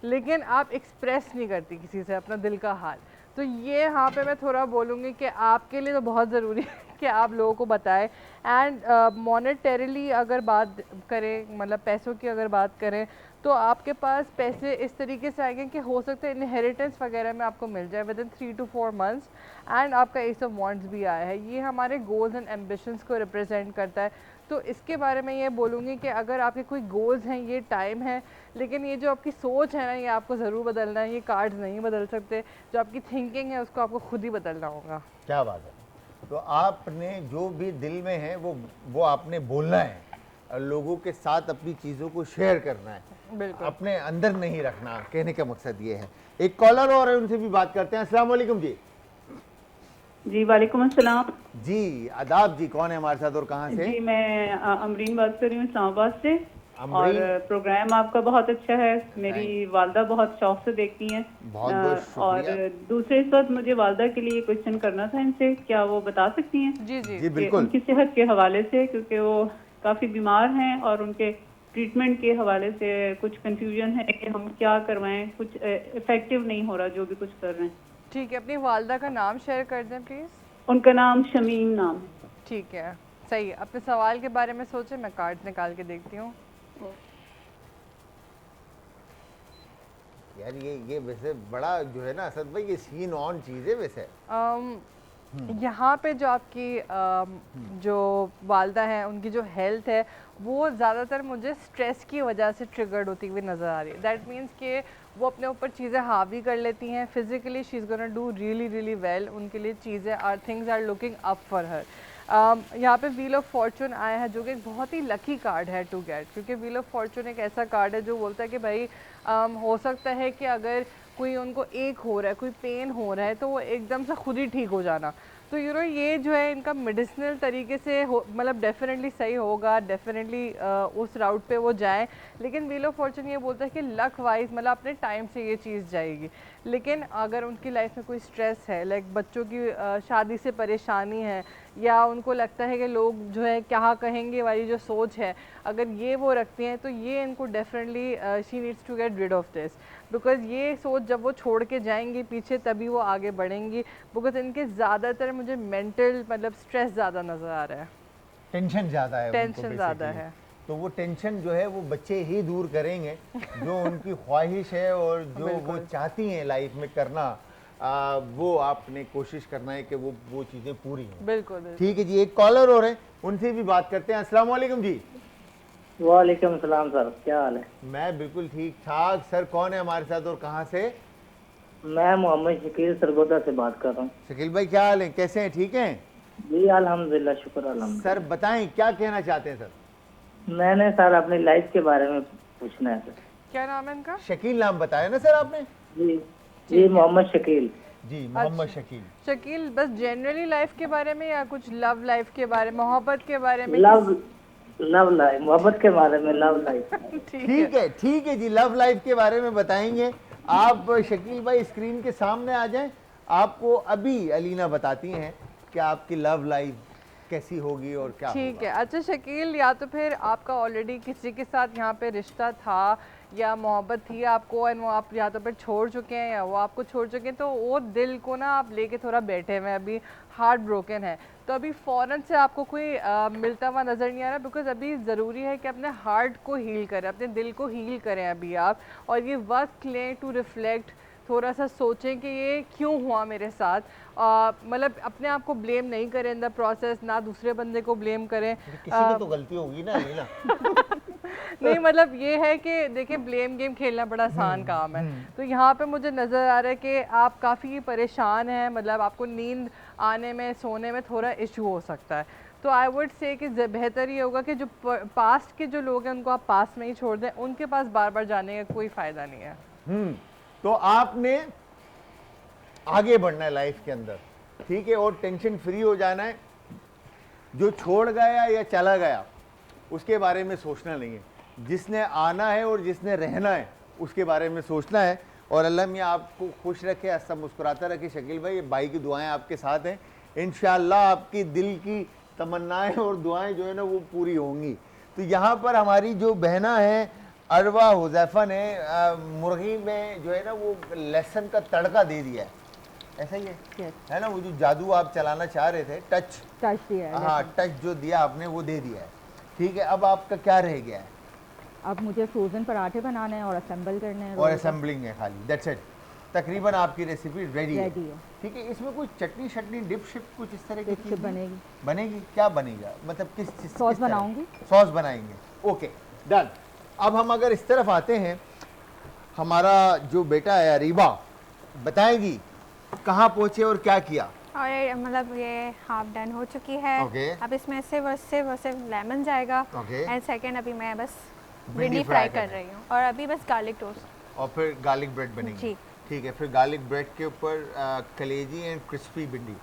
लेकिन आप एक्सप्रेस नहीं करती किसी से अपना दिल का हाल। तो ये यहाँ पे मैं थोड़ा बोलूँगी कि आपके लिए तो बहुत ज़रूरी है कि आप लोगों को बताएं। एंड मॉनेटरीली अगर बात करें, मतलब पैसों की अगर बात करें, तो आपके पास पैसे इस तरीके से आएंगे कि हो सकता है इनहेरिटेंस वगैरह में आपको मिल जाए with in 3 to 4 months। And आपका एस ऑफ वॉन्ड्स भी आया है, ये हमारे गोल्स एंड एम्बिशंस को रिप्रेजेंट करता है। तो इसके बारे में ये बोलूँगी कि अगर आपके कोई गोल्स हैं, ये टाइम है, लेकिन ये जो आपकी सोच है ना, ये आपको ज़रूर बदलना है, ये कार्ड्स नहीं बदल सकते। जो आपकी थिंकिंग है उसको आपको खुद ही बदलना होगा। क्या बात है। तो आपने जो भी दिल में है वो आपने बोलना है और लोगों के साथ अपनी चीज़ों को शेयर करना है, बिल्कुल। अपने अंदर नहीं रखना। कहने का मकसद ये है। एक कॉलर और है, उनसे भी बात करते हैं। अस्सलाम वालेकुम जी। जी वालेकुम अस्सलाम। जी आदाब जी, कौन है हमारे साथ और कहाँ से? जी मैं अमरीन बात कर रही हूँ इस्लामाबाद से। और अमरीन, प्रोग्राम आपका बहुत अच्छा है, मेरी वालदा बहुत शौक से देखती हैं। बहुत बहुत शुक्रिया। और दूसरे इस वक्त मुझे वालदा के लिए क्वेश्चन करना था इनसे, क्या वो बता सकती हैं? जी जी जी कि बिल्कुल। उनकी सेहत के हवाले से, क्योंकि वो काफ़ी बीमार हैं और उनके ट्रीटमेंट के हवाले से कुछ कंफ्यूजन है कि हम क्या करवाएं, कुछ इफेक्टिव नहीं हो रहा जो भी कुछ कर रहे हैं। ठीक है, अपनी वालदा का नाम शेयर कर दें प्लीज़। उनका नाम शमीम नाम है। ठीक है, सही है। अपने सवाल के बारे में सोचें, मैं कार्ड निकाल के देखती हूँ। यार ये वैसे बड़ा जो है ना असद भाई, ये सीन ऑन चीज़ है वैसे। यहाँ पे जो आपकी जो वालदा है, उनकी जो हेल्थ है वो ज़्यादातर मुझे स्ट्रेस की वजह से ट्रिगर्ड होती हुई नज़र आ रही है। दैट मीन्स कि वो अपने ऊपर चीज़ें हावी कर लेती हैं। Physically she is gonna do really well, उनके लिए चीज़ें or things are looking up for her. यहाँ पे व्हील ऑफ फॉर्चून आया है, जो कि एक बहुत ही लकी कार्ड है टू गेट, क्योंकि व्हील ऑफ फॉर्चून एक ऐसा कार्ड है जो बोलता है कि भाई हो सकता है कि अगर कोई उनको एक हो रहा है, कोई पेन हो रहा है, तो वो एकदम से खुद ही ठीक हो जाना। तो ये जो है इनका मेडिसिनल तरीके से मतलब डेफिनेटली सही होगा, डेफिनेटली उस राउट पे वो जाए। लेकिन व्हील ऑफ फॉर्चून ये बोलता है कि लक वाइज मतलब अपने टाइम से ये चीज़ जाएगी। लेकिन अगर उनकी लाइफ में कोई स्ट्रेस है, लाइक बच्चों की शादी से परेशानी है, या उनको लगता है कि लोग जो है क्या कहेंगे वाली जो सोच है, अगर ये वो रखती हैं, तो ये इनको definitely she needs to get rid of this, because ये सोच जब वो छोड़ के जाएंगी पीछे तभी वो आगे बढ़ेंगी। बिकॉज इनके ज़्यादातर मुझे मेंटल मतलब स्ट्रेस ज़्यादा नज़र आ रहा है, टेंशन ज़्यादा है, टेंशन ज़्यादा है। तो वो टेंशन जो है वो बच्चे ही दूर करेंगे, जो उनकी ख्वाहिश है और जो वो चाहती हैं लाइफ में करना, वो आपने कोशिश करना है कि वो चीज़ें पूरी हों। बिल्कुल। ठीक है जी, एक कॉलर और है, उनसे भी बात करते हैं। अस्सलाम वालेकुम जी। वालेकुम सलाम सर, क्या हाल है? मैं बिल्कुल ठीक ठाक। सर कौन है हमारे साथ और कहाँ से? मैं मोहम्मद शकील सरगोदा से बात कर रहा हूँ। शकील भाई क्या हाल है, कैसे हैं, ठीक हैं? जी अल्हम्दुलिल्लाह, शुक्र अल्हम्दुलिल्लाह। सर बताएं क्या कहना चाहते हैं सर? मैंने सर अपनी लाइफ के बारे में पूछना है सर। क्या नाम है इनका? शकील नाम बताया ना सर आपने? जी जी, मोहम्मद शकील। जी मोहम्मद शकील। शकील, बस जनरली लाइफ के बारे में या कुछ लव लाइफ के बारे में, मोहब्बत के बारे में? लव लाइफ, मोहब्बत के बारे में, लव लाइफ। ठीक है जी, लव लाइफ के बारे में बताएंगे। आप शकील भाई स्क्रीन के सामने आ जाएं। आपको अभी अलीना बताती हैं कि आपकी लव लाइफ कैसी होगी और क्या ठीक होगा। है। अच्छा शकील, या तो फिर आपका ऑलरेडी किसी के साथ यहाँ पे रिश्ता था या मोहब्बत थी आपको, एंड वो आप या तो फिर छोड़ चुके हैं या वो आपको छोड़ चुके हैं, तो वो दिल को ना आप लेके थोड़ा बैठे हुए हैं, अभी हार्ट ब्रोकन है, तो अभी फ़ौरन से आपको कोई मिलता हुआ नज़र नहीं आ रहा, बिकॉज अभी ज़रूरी है कि अपने हार्ट को हील करें, अपने दिल को हील करें अभी आप, और ये वक्त लें टू रिफ्लेक्ट, थोड़ा सा सोचें कि ये क्यों हुआ मेरे साथ। मतलब अपने आप को ब्लेम नहीं करें इन द प्रोसेस, ना दूसरे बंदे को ब्लेम करें। किसी की तो गलती होगी ना अलीना। नहीं मतलब ये है कि देखिए ब्लेम गेम खेलना बड़ा आसान काम है, तो यहाँ पे मुझे नज़र आ रहा है कि आप काफ़ी परेशान हैं, मतलब आपको नींद आने में सोने में थोड़ा इशू हो सकता है, तो आई वुड से कि बेहतर ये होगा कि जो पास्ट के जो लोग हैं उनको आप पास में ही छोड़ दें, उनके पास बार बार जाने का कोई फ़ायदा नहीं है। तो आपने आगे बढ़ना है लाइफ के अंदर, ठीक है, और टेंशन फ्री हो जाना है। जो छोड़ गया या चला गया उसके बारे में सोचना नहीं है, जिसने आना है और जिसने रहना है उसके बारे में सोचना है। और अल्लाह मियाँ आपको खुश रखे, हंसता मुस्कुराता रखे। शकील भाई, ये भाई की दुआएं आपके साथ हैं, इंशाअल्लाह आपकी दिल की तमन्नाएं और दुआएं जो है ना वो पूरी होंगी। तो यहाँ पर हमारी जो बहना है अरवा हुज़ैफ़ा ने मुर्गी में जो है ना वो लहसुन का तड़का दे दिया है, ऐसा ही है Yes. है ना? वो जो जादू आप चलाना चाह रहे थे, टच दिया है। हाँ, टच जो दिया आपने वो दे दिया है, ठीक है। अब आपका क्या रह गया है? अब मुझे फ्रोज़न पराठे बनाने हैं और असेंबल करने हैं। और असेंबलिंग है खाली, दैट्स इट। तकरीबन आपकी रेसिपी रेडी है, रेडी है। ठीक है। इसमें कुछ चटनी शटनी डिप शिप कुछ इस तरह की डिप चीज़ शिप बनेगी। बनेगी? क्या बनेगा, मतलब किस चीज़? सॉस बनाऊंगी। सॉस बनाएंगे, ओके डन। अब हम अगर इस तरफ आते हैं, हमारा जो बेटा है अरीबा बताएगी कहाँ पहुँचे और क्या किया। और मतलब ये हाफ डन हो चुकी है। Okay. अब इसमें सिर्फ लेमन जाएगा। Okay. एंड सेकंड अभी मैं बस भिंडी भिंडी फ्राई फ्राई कर कर रही हूँ, और अभी बस गार्लिक टोस्ट। और फिर गार्लिक ब्रेड बनेगी, जी। ठीक है। फिर गार्लिक ब्रेड के ऊपर कलेजी एंड क्रिस्पी भिंडी,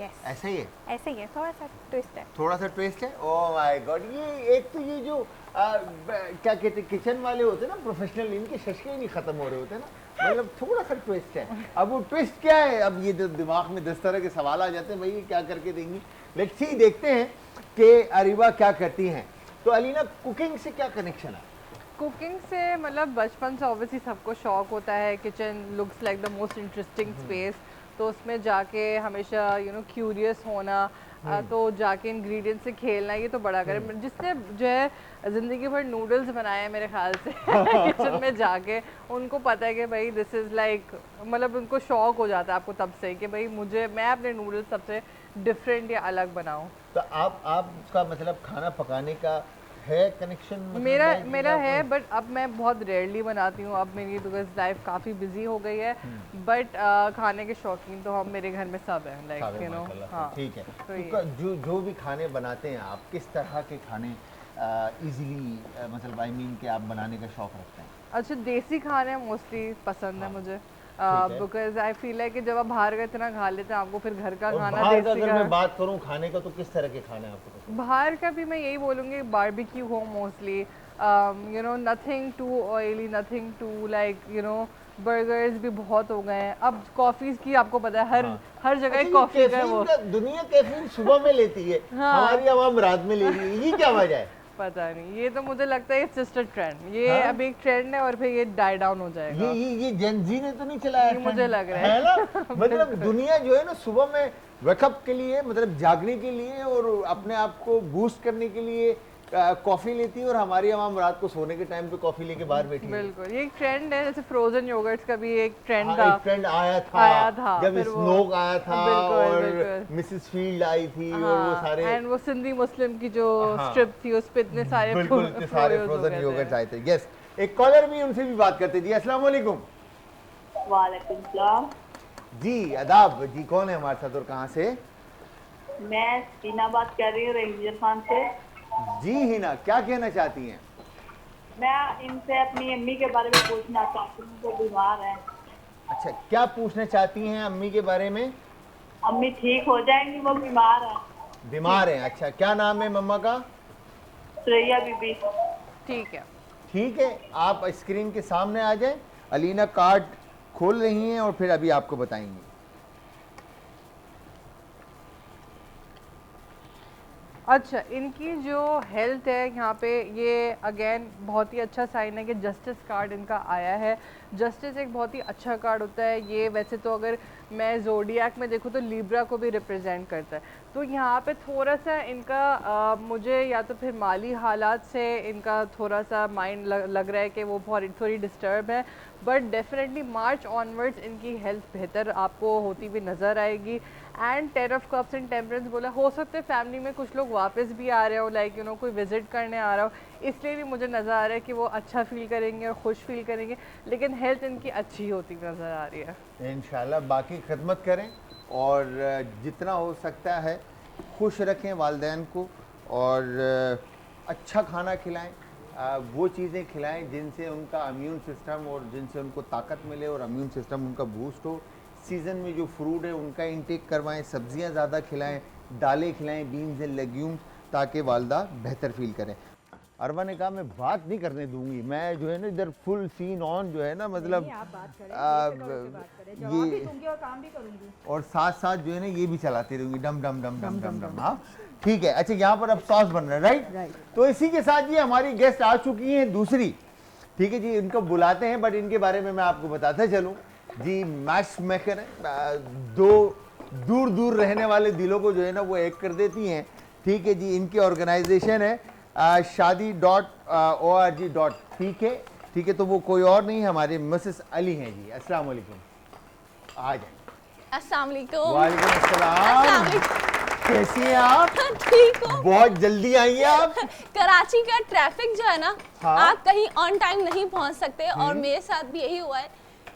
यस, ऐसा ही है? ऐसे ही है, थोड़ा सा ट्विस्ट है। थोड़ा सा ट्विस्ट है। ओह माय गॉड, ये एक तो ये जो क्या कहते हैं किचन वाले होते हैं ना प्रोफेशनल, इनके शशके ही नहीं खत्म हो रहे होते ना, मतलब थोड़ा सा ट्विस्ट है। अब वो ट्विस्ट क्या है? अब ये जो दिमाग में 10 तरह के सवाल आ जाते हैं, भाई ये क्या करके देंगी। लेट्स सी, देखते हैं कि अरीबा क्या करती हैं। तो अलीना, कुकिंग से क्या कनेक्शन है? कुकिंग से मतलब बचपन से ऑब्वियसली सबको शौक होता है, kitchen looks like the most interesting space, तो उसमें जाके हमेशा क्यूरियस होना, तो जाके इंग्रेडिएंट्स से खेलना, ये तो बड़ा करे। जिसने जो है ज़िंदगी भर नूडल्स बनाए हैं मेरे ख्याल से किचन में जाके, उनको पता है कि भाई दिस इज़ लाइक, मतलब उनको शौक हो जाता है आपको तब से कि भाई मैं अपने नूडल्स सबसे डिफरेंट या अलग बनाऊँ। तो आपका मतलब खाना पकाने का है कनेक्शन? मतलब मेरा है, बट अब मैं बहुत रेयरली बनाती हूँ, अब मेरी बिकॉज लाइफ काफ़ी बिजी हो गई है, बट खाने के शौकीन तो हम मेरे घर में सब हैं, लाइक यू नो। हाँ, ठीक है। तो तो जो भी खाने बनाते हैं आप, किस तरह के खाने इजीली मतलब आई मीन कि आप बनाने का शौक रखते हैं? अच्छा, देसी खाने मोस्टली पसंद है मुझे, बिकॉज आई फील है कि जब आप बाहर का इतना खा लेते हैं, आपको फिर घर का और खाना बाहर का देसी अगर का। मैं बात करूं खाने का, तो किस तरह के खाने आपको पसंद? बाहर का भी मैं यही बोलूँगी, बारबेक्यू हो mostly, nothing too oily, nothing too like burgers भी बहुत हो गए हैं। अब कॉफ़ीज़ की आपको पता है हर जगह अच्छा, कॉफ़ी ये का वो कैफीन दुनिया कैफीन सुबह में लेती है, हमारी आवाम रात में ले रही है, ये क्या वजह है? पता नहीं, ये तो मुझे लगता है इट्स जस्ट अ ट्रेंड, ये अभी एक ट्रेंड है और फिर ये डाई डाउन हो जाएगा। ये जेनजी ने तो नहीं चलाया? ये मुझे लग रहा है ना मतलब दुनिया जो है ना सुबह में वेकअप के लिए, मतलब जागने के लिए और अपने आप को बूस्ट करने के लिए कॉफी लेती है, और हमारी आवाम रात को सोने के टाइम पे कॉफी लेके बाहर बैठी है। बिल्कुल, ये एक ट्रेंड है, जैसे फ्रोजन योगर्ट्स का भी एक ट्रेंड हाँ, था, एक ट्रेंड आया था जब फिर वो- स्नोक आया था, बिल्कुल, और बिल्कुल। मिसेस फील्ड आई थी, और वो सारे एंड वो सिंधी मुस्लिम की जो हाँ। स्ट्रिप थी उस पे इतने सारे बिल्कुल इतने सारे फ्रोज़न हो फ्रोजन गए थे। योगर्ट्स आए थे। यस, एक कॉलर भी, उनसे भी बात करते जी। अस्सलाम वालेकुम। वालेकुम सलाम। जी आदाब जी, कौन है हमारे साथ और कहाँ से? मैं टीना बात कर रही हूँ रंजीर खान से। जी हिना, क्या कहना चाहती हैं? मैं इनसे अपनी अम्मी के बारे में पूछना चाहती हूँ, वो बीमार है। अच्छा, क्या पूछना चाहती हैं अम्मी के बारे में? अम्मी ठीक हो जाएंगी, वो बीमार है। बीमार हैं, अच्छा। क्या नाम है मम्मा का? सुरैया बीबी। ठीक है। ठीक है, आप स्क्रीन के सामने आ जाएं अलीना कार्ड खोल रही हैं और फिर अभी आपको बताएंगी। अच्छा, इनकी जो हेल्थ है यहाँ पे, ये अगेन बहुत ही अच्छा साइन है कि जस्टिस कार्ड इनका आया है। जस्टिस एक बहुत ही अच्छा कार्ड होता है। ये वैसे तो अगर मैं ज़ोडिएक में देखूँ तो लिब्रा को भी रिप्रेजेंट करता है। तो यहाँ पे थोड़ा सा इनका मुझे या तो फिर माली हालात से इनका थोड़ा सा माइंड लग रहा है कि वो बहुत थोड़ी डिस्टर्ब है, बट डेफिनेटली मार्च ऑनवर्ड्स इनकी हेल्थ बेहतर आपको होती हुई नज़र आएगी। And 10 of cups and temperance बोला, हो सकता है फैमिली में कुछ लोग वापस भी आ रहे हो, लाइक यू नो कोई विजिट करने आ रहा हो, इसलिए भी मुझे नज़र आ रहा है कि वो अच्छा फील करेंगे और खुश फील करेंगे, लेकिन हेल्थ इनकी अच्छी होती नज़र आ रही है। इंशाल्लाह बाकी खिदमत करें और जितना हो सकता है खुश रखें वालिदैन को और अच्छा खाना खिलाएं, वो चीज़ें खिलाएं जिनसे उनका इम्यून सिस्टम और जिनसे उनको ताकत मिले और इम्यून सिस्टम उनका बूस्ट हो। सीज़न में जो फ्रूट है उनका इंटेक करवाएं, सब्जियां ज़्यादा खिलाएं, दालें खिलाएं, बीन्स एंड लेग्यूम्स, ताकि वालदा बेहतर फील करें। अरवा ने कहा मैं बात नहीं करने दूंगी, मैं जो है ना इधर फुल सीन ऑन जो है ना, मतलब आप बात करें, जवाब भी दूंगी और काम भी करूंगी और साथ साथ जो है ना ये भी चलाती रहूंगी, डम डम डम डम डम डम। हाँ ठीक है। अच्छा, यहाँ पर अब सॉस बन रहा है, राइट? तो इसी के साथ ये हमारी गेस्ट आ चुकी हैं दूसरी, ठीक है जी। इनको बुलाते हैं बट इनके बारे में मैं आपको बताता चलूँ जी। मैच मेकर है, दो दूर दूर रहने वाले दिलों को जो है ना वो एक कर देती हैं, ठीक है जी। इनकी ऑर्गेनाइजेशन है shadi.org.pk, ठीक है। तो वो कोई और नहीं, हमारे मिसेस अली हैं जी। अस्सलाम वालेकुम, आ जाए। अस्सलाम वालेकुम। वालेकुम अस्सलाम, कैसी हैं आप? ठीक हो? बहुत जल्दी आई हैं आप। कराची का ट्रैफिक जो है ना, हाँ? आप कहीं ऑन टाइम नहीं पहुंच सकते, और मेरे साथ भी यही हुआ है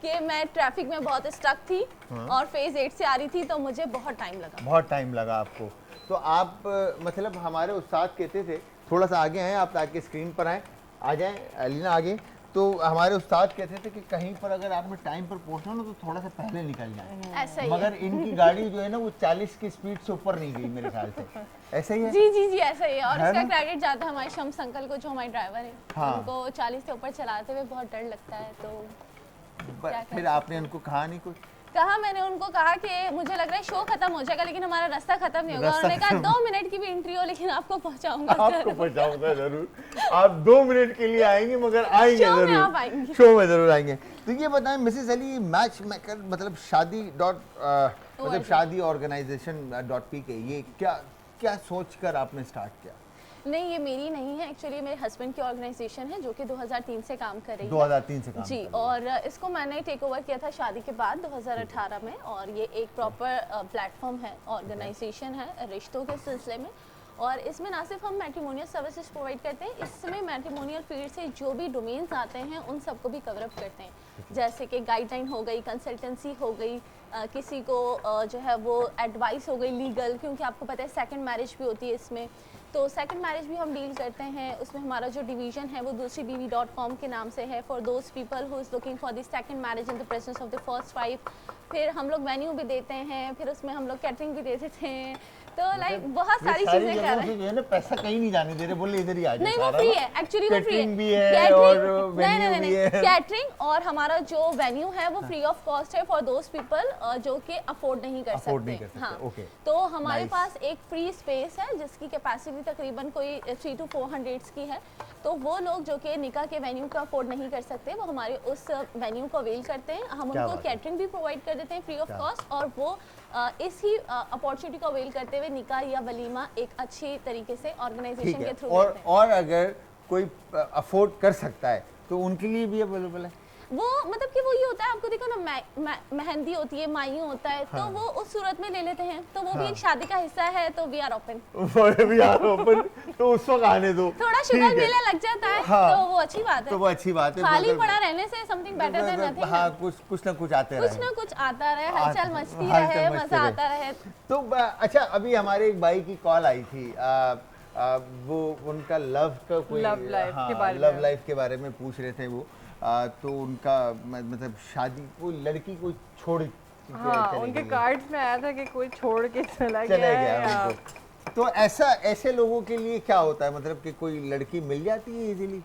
कि मैं ट्रैफिक में बहुत स्टक थी और फेज 8 से आ रही थी, तो मुझे बहुत टाइम लगा। बहुत टाइम लगा आपको। तो आप मतलब हमारे उस्ताद कहते थे, थोड़ा सा आगे हैं आप ताकि स्क्रीन पर आएँ, आ जाएं अलीना आगे। तो हमारे उस्ताद कहते थे कि कहीं पर अगर आपने टाइम पर पहुंचना ना तो थोड़ा सा पहले निकल जाए। ऐसा ही मगर इनकी गाड़ी जो है ना वो 40 की स्पीड से ऊपर नहीं गई मेरे ख्याल से, ऐसा ही है? जी जी जी ऐसा ही है। और है इसका ना? क्रेडिट जाता है हमारे शम्स अंकल को, जो हमारे ड्राइवर हैं। हाँ। उनको 40 से ऊपर चलाते हुए बहुत डर लगता है, तो फिर आपने उनको कहा नहीं कुछ? कहा, मैंने उनको कहा कि मुझे लग रहा है शो खत्म हो जाएगा लेकिन हमारा रास्ता खत्म नहीं होगा। रास्ता उन्होंने कहा खत्म। 2 मिनट की भी एंट्री हो लेकिन आपको पहुंचाऊंगा। आपको पहुंचाऊंगा जरूर। आप 2 मिनट के लिए आएंगे मगर आएंगे शो में जरूर, आप आएंगे। शो में जरूर आएंगे। तो ये बताएं मिसेस अली, मैच मेकर मतलब शादी ऑर्गेनाइजेशन.pk, ये क्या सोचकर आपने स्टार्ट किया? नहीं, ये मेरी नहीं है, एक्चुअली मेरे हस्बैंड की ऑर्गेनाइजेशन है जो कि 2003 से काम कर रही है। 2003 से काम जी, कर रही है। और इसको मैंने टेक ओवर किया था शादी के बाद 2018 में, और ये एक प्रॉपर प्लेटफॉर्म है, ऑर्गेनाइजेशन है रिश्तों के सिलसिले में। और इसमें ना सिर्फ हम मैट्रिमोनियल सर्विसेज प्रोवाइड करते हैं, इसमें मैट्रिमोनियल फील्ड से जो भी डोमेन्स आते हैं उन सबको भी कवर अप करते हैं, जैसे कि गाइडलाइन हो गई, कंसल्टेंसी हो गई, किसी को जो है वो एडवाइस हो गई लीगल, क्योंकि आपको पता है सेकंड मैरिज भी होती है इसमें, तो सेकंड मैरिज भी हम डील करते हैं। उसमें हमारा जो डिवीजन है वो दूसरी बीवी.com के नाम से है, for those people who is looking for the second marriage in the presence of the first wife. फिर हम लोग वेन्यू भी देते हैं, फिर उसमें हम लोग कैटरिंग भी देते थे, तो लाइक बहुत सारी चीजें कर रहे हैं। जो है ना पैसा कहीं नहीं जाने दे रहे, बोले इधर ही आ जाओ। नहीं, वो फ्री है, एक्चुअली वो फ्री है। कैटरिंग भी है और वेन्यू भी है। कैटरिंग और हमारा जो वेन्यू है वो फ्री ऑफ कॉस्ट है फॉर दोज पीपल जो कि अफोर्ड नहीं कर सकते। हाँ, ओके। तो हमारे पास एक फ्री स्पेस है जिसकी कैपेसिटी तकरीबन कोई 300 to 400 की है, तो वो लोग जो कि निकाह के वेन्यू को अफोर्ड नहीं कर सकते वो हमारे उस वेन्यू को अवेल करते हैं। हम उनको कैटरिंग भी प्रोवाइड कर देते हैं फ्री ऑफ कॉस्ट, और वो इसी अपॉर्चुनिटी को अवेल करते हुए निकाह या वलीमा एक अच्छी तरीके से ऑर्गेनाइजेशन के थ्रू करते हैं। और अगर कोई अफोर्ड कर सकता है तो उनके लिए भी अवेलेबल है वो, मतलब कि वो ये होता है, आपको देखो ना मेहंदी होती है, मायू होता है, तो वो उस सूरत में ले लेते हैं, तो वो भी एक शादी का हिस्सा है, तो वी आर ओपन। तो उस वक्त आने दो, थोड़ा शुगर मेला लग जाता है, हाँ, तो वो अच्छी बात है। तो वो अच्छी बात है, खाली पड़ा रहने से समथिंग बेटर देन नथिंग। हाँ, कुछ ना कुछ आते रहे, कुछ ना कुछ आता रहे, हलचल मचती रहे, मजा आता रहे। तो अच्छा, अभी हमारे एक भाई की कॉल आई थी, वो उनका लव लाइफ के बारे में पूछ रहे थे वो, तो उनका मतलब शादी कोई लड़की कोई छोड़ उनके कार्ड्स में आया था कि कोई छोड़ के चला गया है। उनको। तो ऐसे लोगों के लिए क्या होता है, मतलब कि कोई लड़की मिल जाती है इजीली?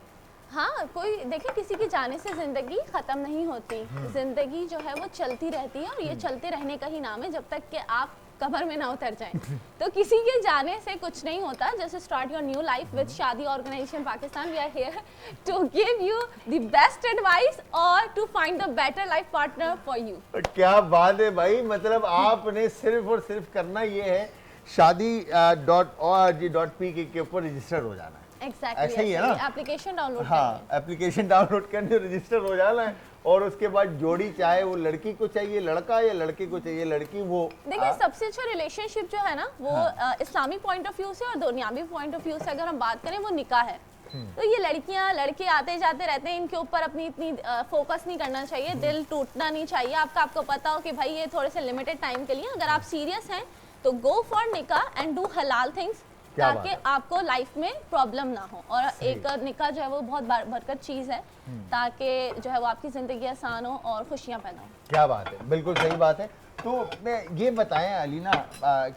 हाँ, कोई देखिए किसी की जाने से जिंदगी खत्म नहीं होती, जिंदगी जो है वो चलती रहती है और ये चलते रहने का ही नाम है जब तक कि आप कब्र में ना उतर जाएं। तो किसी के जाने से कुछ नहीं होता। Just start your new life with Shaadi Organization Pakistan. We are here to give you the best advice और to find the better life partner for you. क्या बात है भाई, मतलब आपने सिर्फ और सिर्फ करना ये है shadi.org.pk के ऊपर रजिस्टर हो जाना है। Exactly, ऐसा ही है ना? एप्लीकेशन डाउनलोड हाँ, एप्लीकेशन डाउनलोड करने रजिस्टर हो जाना है और उसके बाद जोड़ी चाहे वो लड़की को चाहिए लड़का या लड़के को चाहिए लड़की, वो देखिए सबसे अच्छा रिलेशनशिप जो है ना वो इस्लामी पॉइंट ऑफ व्यू से और दुनियावी पॉइंट ऑफ व्यू से अगर हम बात करें वो निकाह है। तो ये लड़कियां लड़के आते जाते रहते हैं, इनके ऊपर अपनी इतनी फोकस नहीं करना चाहिए, दिल टूटना नहीं चाहिए। आपको पता हो कि भाई ये थोड़े से लिमिटेड टाइम के लिए, अगर आप सीरियस हैं तो गो फॉर निकाह एंड डू हलाल थिंग्स ताकि आपको लाइफ में प्रॉब्लम ना हो। और एक निकाह जो है वो बहुत बरकत चीज़ है ताकि जो है वो आपकी ज़िंदगी आसान हो और खुशियाँ पैदा हो। क्या बात है, बिल्कुल सही बात है। तो ये बताएं अलीना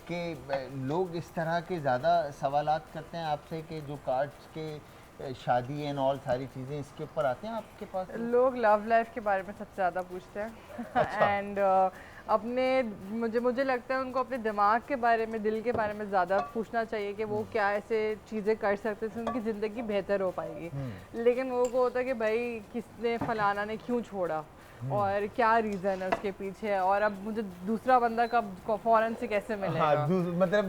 कि लोग इस तरह के ज़्यादा सवालात करते हैं आपसे कि जो कार्ड्स के शादी एंड ऑल सारी चीज़ें इसके ऊपर आते हैं आपके पास? लोग लव लाइफ के बारे में सबसे ज़्यादा पूछते हैं एंड अपने मुझे लगता है उनको अपने दिमाग के बारे में, दिल के बारे में ज़्यादा पूछना चाहिए कि वो क्या ऐसे चीज़ें कर सकते हैं उनकी ज़िंदगी बेहतर हो पाएगी। लेकिन वो को होता है कि भाई किसने फलाना ने क्यों छोड़ा और क्या रीज़न है उसके पीछे, और अब मुझे दूसरा बंदा कब फौरन से कैसे मिलेगा। हाँ, मतलब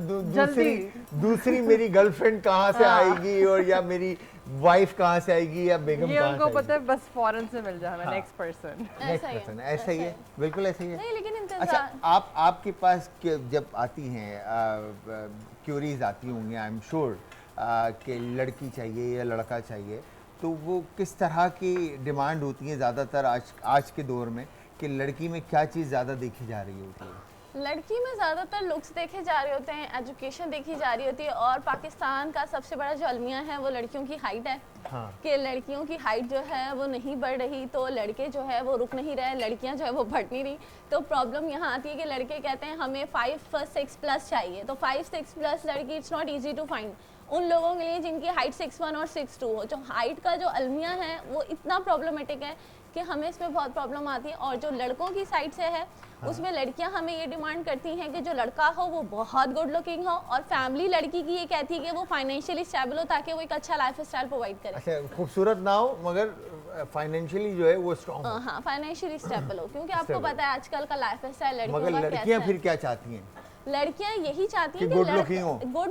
दूसरी मेरी गर्लफ्रेंड कहाँ से आएगी और या मेरी वाइफ कहाँ से आएगी या बेगम ये कहाँ उनको से पता है, बस फौरन से मिल जाना नेक्स्ट पर्सन। ऐसा ही है, बिल्कुल ऐसा ही है। नहीं लेकिन अच्छा, आपके पास जब आती हैं क्यूरीज आती होंगी आई एम श्योर कि लड़की चाहिए या लड़का चाहिए, तो वो किस तरह की डिमांड होती है ज़्यादातर आज के दौर में कि लड़की में क्या चीज़ ज़्यादा देखी जा रही होती है? लड़की में ज़्यादातर लुक्स देखे जा रहे होते हैं, एजुकेशन देखी जा रही होती है, और पाकिस्तान का सबसे बड़ा जो अलमिया है वो लड़कियों की हाइट है। हाँ। कि लड़कियों की हाइट जो है वो नहीं बढ़ रही तो लड़के जो है वो रुक नहीं रहे, लड़कियां जो है वो बढ़ नहीं रही। तो प्रॉब्लम यहाँ आती है कि लड़के कहते हैं हमें 5-6 प्लस चाहिए, तो 5-6 प्लस लड़की it's not easy to find उन लोगों के लिए जिनकी हाइट 6'1 और 6'2 हो। जो हाइट का जो अलमिया है वो इतना प्रॉब्लमेटिक है कि हमें इसमें बहुत प्रॉब्लम आती है। और जो लड़कों की साइड से है उसमें लड़कियां हमें ये डिमांड करती हैं कि जो लड़का हो वो बहुत गुड लुकिंग हो, और फैमिली लड़की की ये कहती है कि वो फाइनेंशियली स्टेबल हो ताकि वो एक अच्छा लाइफ स्टाइल प्रोवाइड करे। अच्छा, खूबसूरत ना हो मगर फाइनेंशियली जो है वो स्ट्रॉन्ग हो। हाँ, फाइनेंशियली स्टेबल हो, क्योंकि आपको पता है आजकल का लाइफ स्टाइल लड़कियों मगर का लड़कियां कैसा फिर है। क्या चाहती हैं? लड़कियां यही चाहती हैं कि गुड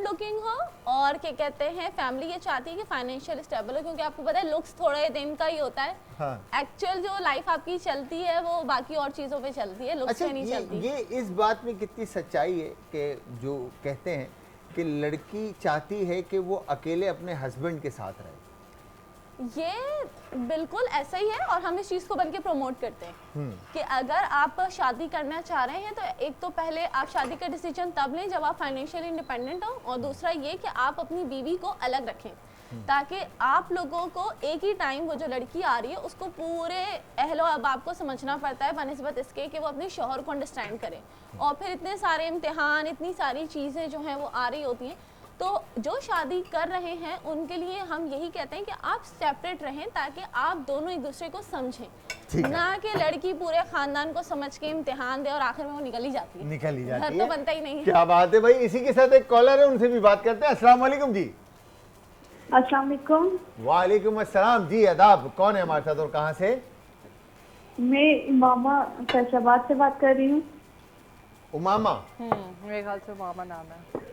लुकिंग हो और क्या कहते हैं फैमिली ये चाहती है कि फाइनेंशियल स्टेबल हो, क्योंकि आपको पता है लुक्स थोड़े दिन का ही होता है। हाँ। एक्चुअल जो लाइफ आपकी चलती है वो बाकी और चीज़ों पे चलती है, लुक्स पे नहीं चलती। ये इस बात में कितनी सच्चाई है कि जो कहते हैं कि लड़की चाहती है कि वो अकेले अपने हस्बैंड के साथ रहे? ये बिल्कुल ऐसा ही है और हम इस चीज़ को बल्कि प्रमोट करते हैं कि अगर आप शादी करना चाह रहे हैं तो एक तो पहले आप शादी का डिसीजन तब लें जब आप फाइनेंशियली इंडिपेंडेंट हो, और दूसरा ये कि आप अपनी बीवी को अलग रखें ताकि आप लोगों को एक ही टाइम वो जो लड़की आ रही है उसको पूरे अहलो अहबाब को समझना पड़ता है बनिस्बत इसके कि वो अपने शौहर को अंडरस्टैंड करे। और फिर इतने सारे इम्तिहान, इतनी सारी चीज़ें जो हैं वो आ रही होती हैं। तो जो शादी कर रहे हैं उनके लिए हम यही कहते हैं कि आप सेपरेट रहें ताकि आप दोनों एक दूसरे को समझें, ना कि लड़की पूरे खानदान को समझ के इम्तिहान दे और आखिर में वो निकल ही जाती है। घर तो बनता ही नहीं है। क्या बात है भाई। इसी के साथ एक कॉलर है, उनसे भी बात करते हैं। अस्सलाम वालेकुम जी। अस्सलाम वालेकुम। वालेकुम अस्सलाम जी, आदाब। कौन है हमारे साथ और कहाँ से? मैं उमामा फैसलाबाद से बात कर रही हूँ। उमामा? मेरे ख्याल से उमामा नाम है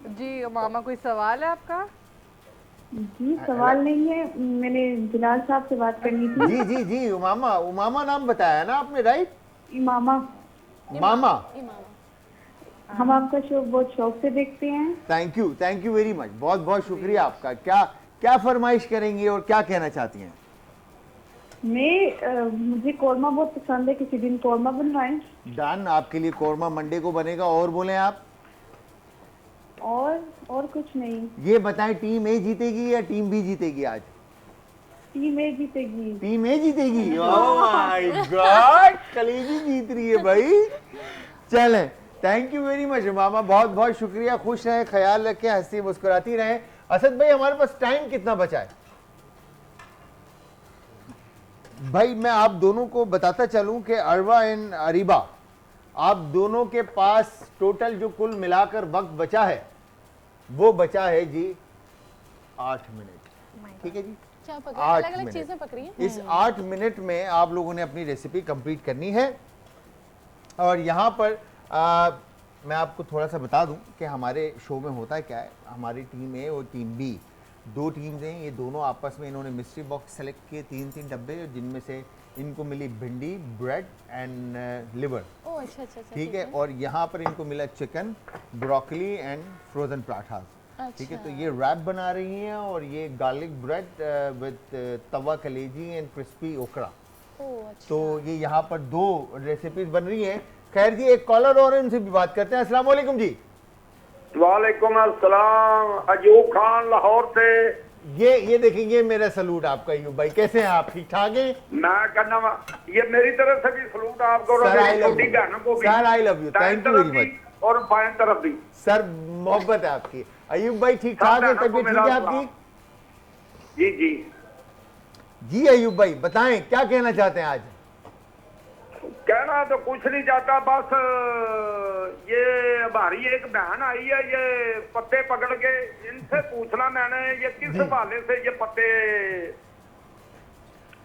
जी। उमामा, कोई सवाल है आपका? जी सवाल नहीं है, मैंने बिलाल साहब से बात करनी थी। जी जी जी, उमामा नाम बताया ना आपने, राइट? इमामा। मामा। हम आपका शो बहुत शौक से देखते हैं। थैंक यू वेरी मच, बहुत बहुत शुक्रिया आपका। क्या फरमाइश करेंगी और क्या कहना चाहती हैं? मुझे कौरमा बहुत पसंद है, किसी दिन कौरमा बनवाएं। डन, आपके लिए कौरमा मंडे को बनेगा। और बोले आप? और कुछ नहीं। ये बताएं, टीम ए जीतेगी या टीम बी जीतेगी आज? टीम ए जीतेगी। टीम ए जीतेगी? ओह माय गॉड, कलेजी जीत रही है भाई। चलें, थैंक यू वेरी मच मामा, बहुत बहुत शुक्रिया। खुश रहें, ख्याल रखें, हंसी मुस्कुराती रहें। असद भाई, हमारे पास टाइम कितना बचा है? भाई मैं आप दोनों को बताता चलूं कि अरवा एंड अरीबा, आप दोनों के पास टोटल जो कुल मिलाकर वक्त बचा है वो बचा है जी 8 मिनट। ठीक है जी, क्या पकड़ी? 8 अलग-अलग मिनट। चीजें पकड़ी हैं। इस 8 मिनट में आप लोगों ने अपनी रेसिपी कंप्लीट करनी है। और यहाँ पर मैं आपको थोड़ा सा बता दूं कि हमारे शो में होता क्या है। हमारी टीम ए और टीम बी, 2 टीम्स हैं, ये दोनों आपस में इन्होंने मिस्ट्री बॉक्स सेलेक्ट किए 3-3 डब्बे, जिनमें से इनको मिली भिंडी, ब्रेड एंड लिवर। ओह अच्छा अच्छा अच्छा, ठीक है, और यहाँ पर इनको मिला chicken, broccoli and frozen paratha. ठीक है, अच्छा। तो ये रैप बना रही हैं और ये गार्लिक ब्रेड विद तवा कलेजी एंड क्रिस्पी ओकरा। ओह अच्छा। तो ये यहाँ पर 2 रेसिपीज बन रही हैं। खैर जी, एक कॉलर और इनसे भी बात करते हैं। अस्सलाम वालेकुम जी। वालेकुम अस्सलाम, अयूब खान लाहौर से। ये देखेंगे मेरा सलूट आपका अयूब भाई, कैसे हैं आप? ठीक ठाक हैं? मैं कहना ये मेरी तरफ से भी सलूट आपको और सर, I मेरी love छोटी you. बहनों को भी। Sir, I love you. दाएं Thank you तरफ very भी और बाएं तरफ भी। सर, मोहब्बत है आपकी। अयूब भाई ठीक ठाक है? तबीयत ठीक है आपकी? जी जी जी अयूब भाई बताएं, क्या कहना चाहते हैं आज? कहना तो कुछ नहीं चाहता, बस ये हमारी एक बहन आई है, ये पत्ते पकड़ के, इनसे पूछना मैंने ये किस हवाले से ये पत्ते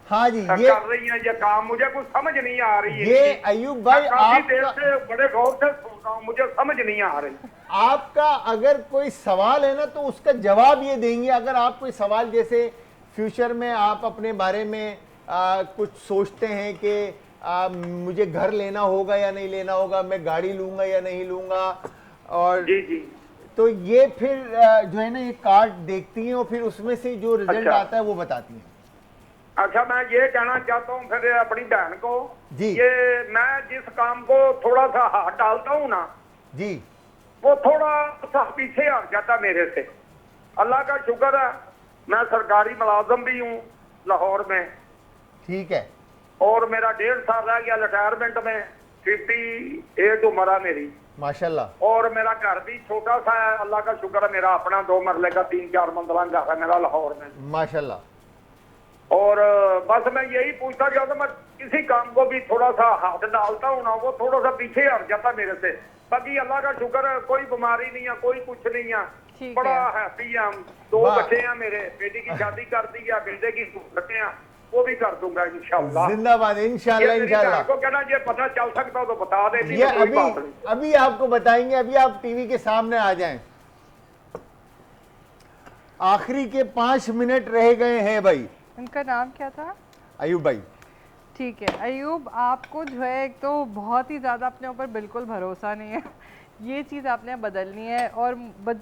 हाँ जी, ये कर रही है ये काम, मुझे कुछ समझ नहीं आ रही है। ये अयूब भाई काफी देर आपका से बड़े गौर से सुन रहा हूँ, मुझे समझ नहीं आ रही। आपका अगर कोई सवाल है ना तो उसका जवाब ये देंगे। अगर आप कोई सवाल, जैसे फ्यूचर में आप अपने बारे में कुछ सोचते हैं कि मुझे घर लेना होगा या नहीं लेना होगा, मैं गाड़ी लूंगा या नहीं लूंगा, और जी जी तो ये फिर जो है ना ये कार्ड देखती हैं और फिर उसमें से जो रिजल्ट अच्छा। आता है वो बताती हैं। अच्छा, मैं ये कहना चाहता हूँ फिर अपनी बहन को, जी। ये मैं जिस काम को थोड़ा सा हाथ डालता हूँ ना, जी वो थोड़ा सा पीछे हट जाता मेरे से। अल्लाह का शुक्र है, मैं सरकारी मुलाजम भी हूँ लाहौर में, ठीक है, और मेरा 1.5 साल रह गया रिटायरमेंट में, 58 उम्र है मेरी, माशाल्लाह। और मेरा घर भी छोटा सा है, अल्लाह का शुक्र है, मेरा अपना 2 मरले का 3-4 मंजिला घर है मेरा लाहौर में। माशाल्लाह। और बस मैं यही पूछता चाहता, मैं किसी काम को भी थोड़ा सा हाथ डालता हूँ ना, वो थोड़ा सा पीछे हट जाता मेरे से। बाकी अल्लाह का शुक्र है, कोई बीमारी नहीं है, कोई कुछ नहीं है, ठीक बड़ा है। हैप्पी है हम। 2 वाह। बच्चे हैं मेरे, बेटी की शादी कर दी है, बेटे की बच्चे हैं, वो भी कर दूंगा इंशाल्लाह। जिंदाबाद, इंशाल्लाह ये मेरी इंशाल्लाह। बहन को कहना ये पता चल सकता हो तो बता देती, ये तो कोई बात नहीं। अभी आपको बताएंगे, अभी आप टीवी के सामने आ जाएं। आखिरी के 5 मिनट रह गए हैं भाई। इनका नाम क्या था? अयूब भाई, ठीक है अयूब, आपको जो है एक तो बहुत ही ज़्यादा अपने ऊपर बिल्कुल भरोसा नहीं है, ये चीज़ आपने बदलनी है। और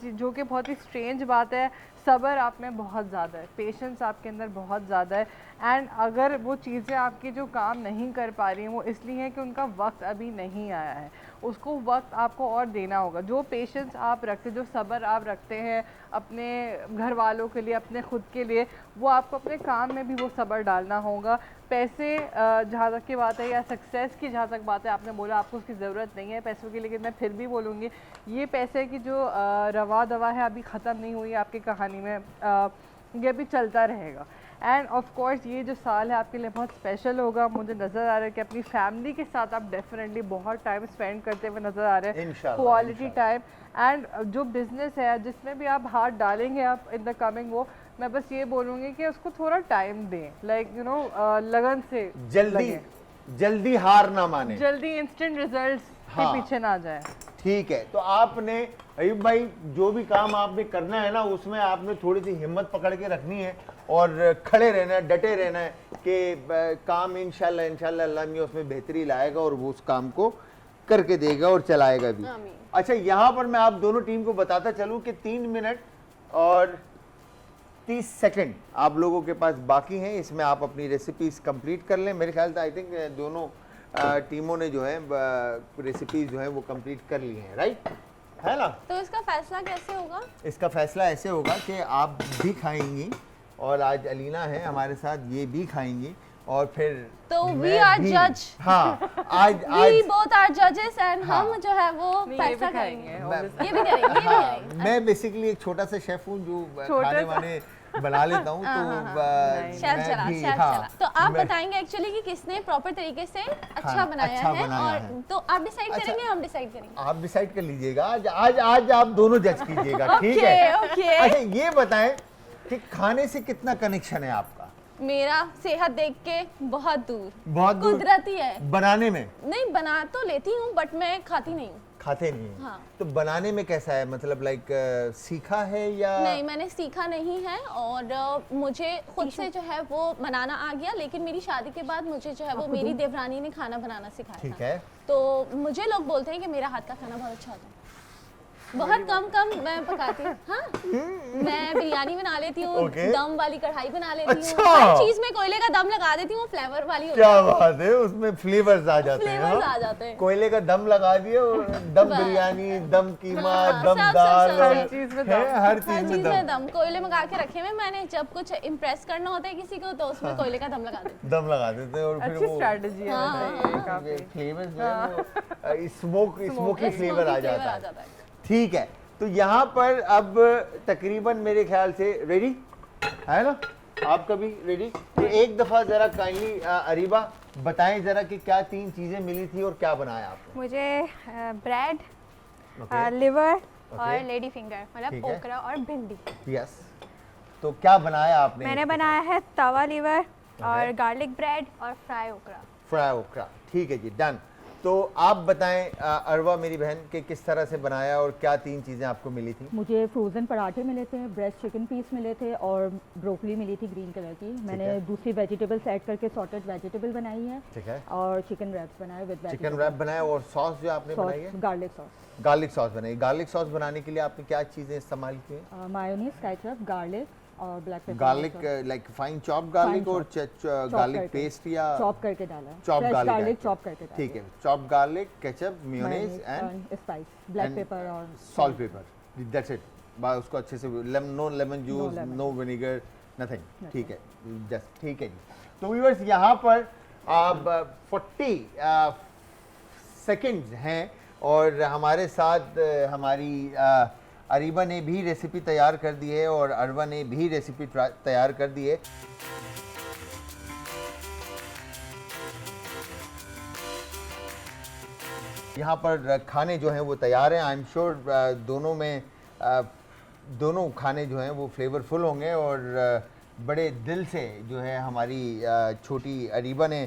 जो कि बहुत ही स्ट्रेंज बात है, सब्र आप में बहुत ज़्यादा है, पेशेंस आपके अंदर बहुत ज़्यादा है। एंड अगर वो चीज़ें आपकी जो काम नहीं कर पा रही हैं वो इसलिए है कि उनका वक्त अभी नहीं आया है, उसको वक्त आपको और देना होगा। जो पेशेंस आप रखते, जो सब्र आप रखते हैं अपने घर वालों के लिए, अपने खुद के लिए, वो आपको अपने काम में भी वो सब्र डालना होगा। पैसे जहाँ तक की बात है या सक्सेस की जहाँ तक बात है, आपने बोला आपको उसकी ज़रूरत नहीं है पैसों की, लेकिन मैं फिर भी बोलूँगी ये पैसे की जो रवा दवा है अभी ख़त्म नहीं हुई है आपकी कहानी में, ये अभी चलता रहेगा। एंड ऑफ कोर्स ये जो साल है आपके लिए बहुत स्पेशल होगा। मुझे नज़र आ रहा है कि अपनी फैमिली के साथ आप डेफिनेटली बहुत टाइम स्पेंड करते हुए नज़र आ रहे हैं, इंशाल्लाह, क्वालिटी टाइम। एंड जो बिज़नेस है जिसमें भी आप हाथ डालेंगे आप इन द कमिंग, वो मैं बस ये बोलूँगी कि उसको थोड़ा टाइम दें, लाइक यू नो लगन से, जल्दी हार ना माने, जल्दी इंस्टेंट रिजल्ट्स के हाँ। पीछे ना जाए। ठीक है। तो आपने अयूब भाई जो भी काम आपने करना है ना, उसमें आपने थोड़ी सी हिम्मत पकड़ के रखनी है और खड़े रहना है, डटे रहना है कि काम इंशाल्लाह इंशाल्लाह अल्लाह मियां उसमें बेहतरी लाएगा और वो उस काम को करके देगा और चलाएगा भी। आमीन। अच्छा, यहाँ पर मैं आप दोनों टीम को बताता चलूँ कि 3 मिनट और 30 सेकंड आप लोगों के पास बाकी हैं, इसमें आप अपनी रेसिपीज कंप्लीट कर लें। मेरे ख्याल से आई थिंक दोनों टीमों ने जो है रेसिपीज जो है वो कंप्लीट कर ली हैं, राइट है ना? तो इसका फैसला कैसे होगा? इसका फैसला ऐसे होगा कि आप भी खाएंगी और आज अलीना है हमारे साथ, ये भी खाएंगी और फिर तो मैं we are भी- judge. हाँ, आज We both are judges and हाँ। हम जो है वो नहीं, ये भी फैसला खाएंगे, करेंगे। मैं- ये भी करेंगे, ये भी हाँ, करेंगे। मैं बेसिकली एक छोटा सा शेफ हूँ जो छोटा खाने सा। वाने बना लेता हूँ तो शेफ मैं चला भी, शेफ हाँ, चला तो आप मैं- बताएंगे एक्चुअली कि किसने प्रॉपर तरीके से अच्छा हाँ, बनाया अच्छा है बनाया और है। तो आप डिसाइड अच्छा। करेंगे हम डिसाइड करेंगे आप डिसाइड कर लीजिएगा आज आप दोनों जज कीजिएगा, ठीक है? ओके अच्छा ये बताएं कि खाने से कितना कनेक्शन है आपका? मेरा सेहत देख के बहुत दूर बहुत दूर। कुदरती है बनाने में नहीं बना तो लेती हूँ बट मैं खाती नहीं हूँ खाते नहीं हैं। हाँ। तो बनाने में कैसा है, मतलब लाइक सीखा है या नहीं मैंने सीखा नहीं है और मुझे खुद से जो है वो बनाना आ गया लेकिन मेरी शादी के बाद मुझे जो है वो मेरी देवरानी ने खाना बनाना सिखाया ठीक था है? तो मुझे लोग बोलते हैं कि मेरा हाथ का खाना बहुत अच्छा होता है बहुत कम मैं पकाती हूँ हाँ मैं बिरयानी बना लेती हूँ Okay. दम वाली कढ़ाई बना लेती हूँ अच्छा। हर चीज में कोयले का दम लगा देती हूँ फ्लेवर वाली होती क्या बात है, उसमें फ्लेवर्स आ जाते हैं। फ्लेवर्स हाँ? आ जाते हैं कोयले का दम लगा दिए और दम बस। बिरयानी, दम कीमा, हाँ, दम सब, दाल, सब, सब। हर चीज में है, दम। हर हर चीज चीज में में दम दम कोयले मंगा के रखे हुए मैंने जब कुछ इम्प्रेस करना होता है किसी को तो उसमें कोयले का दम लगा देती दम लगा देते हैं और फिर अच्छी वो स्ट्रेटजी है हाँ, वैसे ये काफी फ्लेवर्स जो है वो स्मोकी हूँ। फ्लेवर आ Smoky flavor जाता है। ठीक है, तो यहाँ पर अब तकरीबन मेरे ख्याल से रेडी है ना, आपका भी रेडी? तो एक दफ़ा ज़रा काइंडली अरीबा बताएं ज़रा कि क्या 3 चीज़ें मिली थी और क्या बनाया आपने? मुझे ब्रेड, Okay. Liver Okay. और लेडी फिंगर ठीक मतलब है। ओकरा और भिंडी। यस, तो क्या बनाया आपने? मैंने बनाया है तवा लिवर और गार्लिक ब्रेड और फ्राई ओकरा। फ्राई ओकरा, ठीक है जी, डन। तो आप बताएं अरवा मेरी बहन कि किस तरह से बनाया और क्या 3 चीज़ें आपको मिली थी? मुझे फ्रोज़न पराठे मिले थे, ब्रेस्ट चिकन पीस मिले थे और ब्रोकली मिली थी ग्रीन कलर की। मैंने है। दूसरी वेजिटेबल्स ऐड करके सॉर्टेड वेजिटेबल बनाई है ठीक है, और चिकन रैप्स बनाए विद चिकन रैप बनाया और सॉस जो आपने बनाई है sauce garlic sauce, garlic sauce बनाई। गार्लिक सॉस बनाने के लिए आपने क्या चीज़ें इस्तेमाल की हैं? मायोनीज, केचप, गार्लिक और black pepper. Garlic like fine chop garlic और गार्लिक करके। पेस्ट या चॉप करके डाला है, chop fresh garlic garlic chop करके डाला ठीक है, chop garlic, ketchup, mayonnaise and spice, black and pepper और सॉल्ट पेपर, दैट्स इट। बस उसको अच्छे से no lemon juice, lemon. No vinegar, nothing, ठीक है, जस्ट ठीक है जी। तो व्यूअर्स यहाँ पर अब 40 सेकंड्स हैं और हमारे साथ हमारी अरीबा ने भी रेसिपी तैयार कर दी है और अरवा ने भी रेसिपी तैयार कर दी है। यहाँ पर खाने जो हैं वो तैयार हैं। आई एम श्योर दोनों में दोनों खाने जो हैं वो फ्लेवरफुल होंगे और बड़े दिल से जो है हमारी छोटी अरीबा ने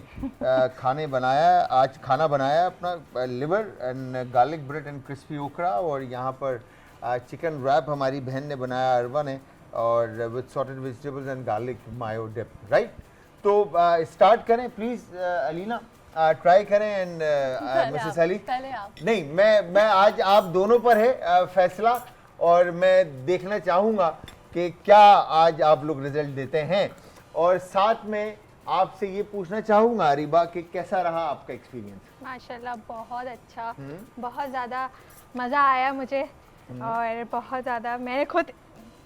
खाने बनाया, आज खाना बनाया अपना liver and garlic bread and crispy ओकरा, और यहाँ पर चिकन रैप हमारी बहन ने बनाया अरवा ने, और with sautéed vegetables and garlic mayo dip, right? तो स्टार्ट करें प्लीज़ अलीना, ट्राई करें एंड मिसेस अली। पहले आप नहीं, मैं आज आप दोनों पर है फैसला, और मैं देखना चाहूँगा कि क्या आज आप लोग रिजल्ट देते हैं, और साथ में आपसे ये पूछना चाहूँगा अरीबा कि कैसा रहा आपका एक्सपीरियंस? माशाल्लाह बहुत अच्छा, बहुत ज़्यादा मज़ा आया मुझे और बहुत ज़्यादा मैंने खुद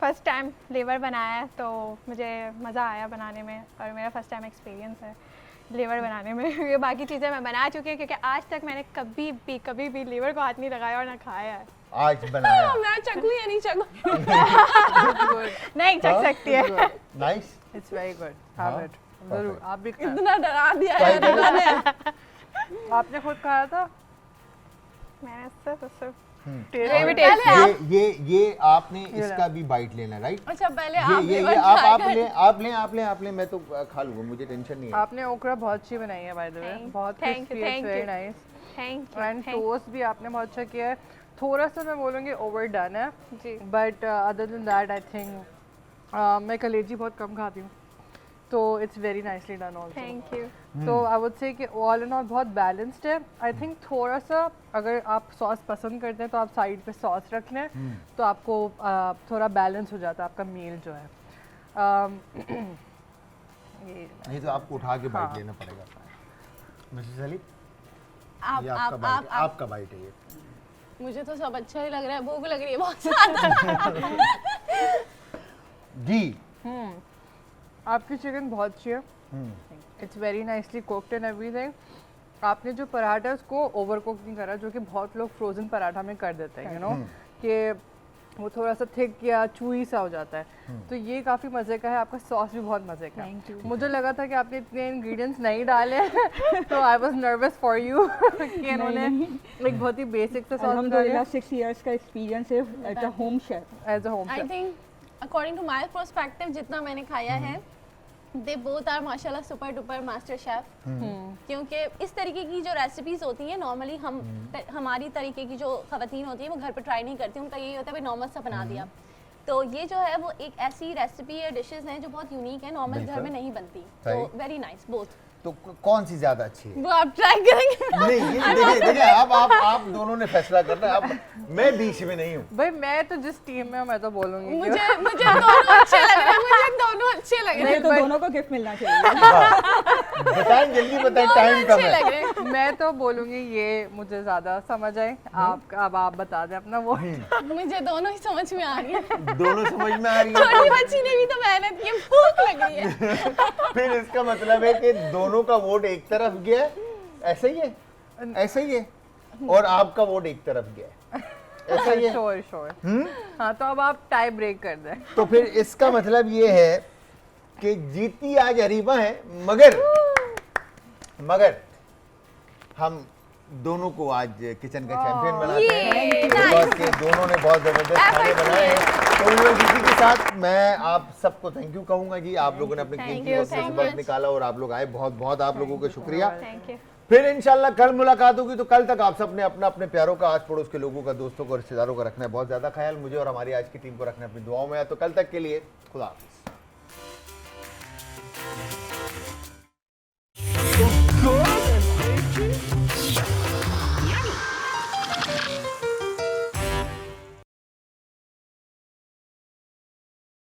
फर्स्ट टाइम लिवर बनाया है तो मुझे मज़ा आया बनाने में और मेरा फर्स्ट टाइम एक्सपीरियंस है लिवर बनाने में। ये बाकी चीज़ें मैं बना चुकी हूँ क्योंकि आज तक मैंने कभी भी लिवर को हाथ नहीं लगाया और ना खाया है। आज बनाया मैं चखूँ या नहीं चखूँ नहीं चख सकती है। Nice, it's very good, have it जरूर। आप भी खाएं। इतना डरा दिया Try है करें। मैंने। आपने खुद खाया था? मैंने सिर्फ पहले ये आपने इसका भी बाइट लेना, राइट? अच्छा पहले आप ये liver आप try आप लें, मैं तो खा लूँगा, मुझे टेंशन नहीं है। आपने ओकरा बहुत अच्छी बनाई है बाय द वे, बहुत thank you, thank very you. Nice. Thank and toast भी आपने बहुत अच्छा किया है, थोड़ा सा मैं बोलूँगी ओवर डन है, जी। But other than that I think मैं कलेजी बहुत कम खाती हूँ, तो it's very nicely done also. Thank you. तो आई वुड से कि ऑल इन ऑल बहुत बैलेंस्ड है। आई थिंक थोड़ा सा अगर आप सॉस पसंद करते हैं तो आप साइड पे सॉस रख लें, तो आपको थोड़ा बैलेंस हो जाता है आपका मील जो है। ये नहीं तो आपको उठा के बाइट लेना पड़ेगा। मिसेस अली, आप ये आपका आप बाइट, आप आपका बाइट है ये। मुझे तो सब अच्छा ही लग रहा है, भूख लग रही है बहुत ज्यादा। जी, आपकी चिकन बहुत अच्छी है, it's very nicely cooked and everything. आपने जो पराठा है उसको ओवर कुक नहीं करा, जो कि बहुत लोग फ्रोजन पराठा में कर देते हैं, यू नो कि वो थोड़ा सा थिक या चूई सा हो जाता है। तो ये काफ़ी मज़े का है, आपका सॉस भी बहुत मज़े का है। मुझे लगा था कि आपने इतने इंग्रेडिएंट्स नहीं डाले तो I was nervous for you कि इन्होंने एक बहुत ही बेसिक सा सॉस अल्हम्दुलिल्लाह 6 इयर्स का एक्सपीरियंस है as a home chef. As a home I think according to my perspective जितना मैंने खाया है, दे बोथ आर माशाल्लाह सुपर डुपर मास्टर शेफ। क्योंकि इस तरीके की जो रेसिपीज होती हैं नॉर्मली हमारी तरीके की जो खवातीन होती है वो घर पे ट्राई नहीं करती, उनका यही होता है भाई नॉर्मल सा बना दिया। तो ये जो है वो एक ऐसी रेसिपी है, डिशेस हैं जो बहुत यूनिक है, नॉर्मल घर में नहीं बनती। तो वेरी नाइस बोथ। तो कौन सी ज्यादा अच्छी है? वो आप ट्राई करेंगे। नहीं ये देखिए अब आप दोनों ने फैसला करना है। अब मैं बीच में नहीं हूँ भाई, मैं तो जिस टीम में हूँ मैं तो बोलूंगी मुझे दोनों अच्छे लग रहे हैं, मुझे दोनों अच्छे लग रहे हैं। तो दोनों को गिफ्ट मिलना चाहिए। बताएं जल्दी बताएं, टाइम कम अच्छे लग है। रहे हैं। मैं तो बोलूंगी ये मुझे ज्यादा समझ आए। अब आप बता दें अपना वो। मुझे दोनों ही समझ में आ रही है। दोनों समझ में आ रही है। छोटी बच्ची ने भी तो मेहनत की, भूख लग रही है। फिर इसका मतलब है कि दोनों का वोट एक तरफ गया है, ऐसा ही है, ऐसा ही है, और आपका वोट एक तरफ गया है, ऐसा ही है। श्योर। हाँ, तो अब आप टाई ब्रेक कर दें। तो फिर इसका मतलब ये है कि जीती आज अरीबा है, मगर हम दोनों को आज किचन का चैंपियन बनाते हैं बिकॉज़ के दोनों ने बहुत जबरदस्त खाने बनाए हैं। तो इसी के साथ मैं आप सबको थैंक यू कहूंगा जी, आप लोगों ने अपने कीमती वक्त से वक्त निकाला और आप लोग आए, बहुत बहुत आप लोगों का शुक्रिया। Thank you. फिर इंशाल्लाह कल मुलाकात होगी। तो कल तक आप सब ने अपना अपने प्यारों का, आस पड़ोस के लोगों का, दोस्तों को, रिश्तेदारों का रखना है बहुत ज्यादा ख्याल। मुझे और हमारी आज की टीम को रखना है अपनी दुआओं में। तो कल तक के लिए खुदा हाफिज़।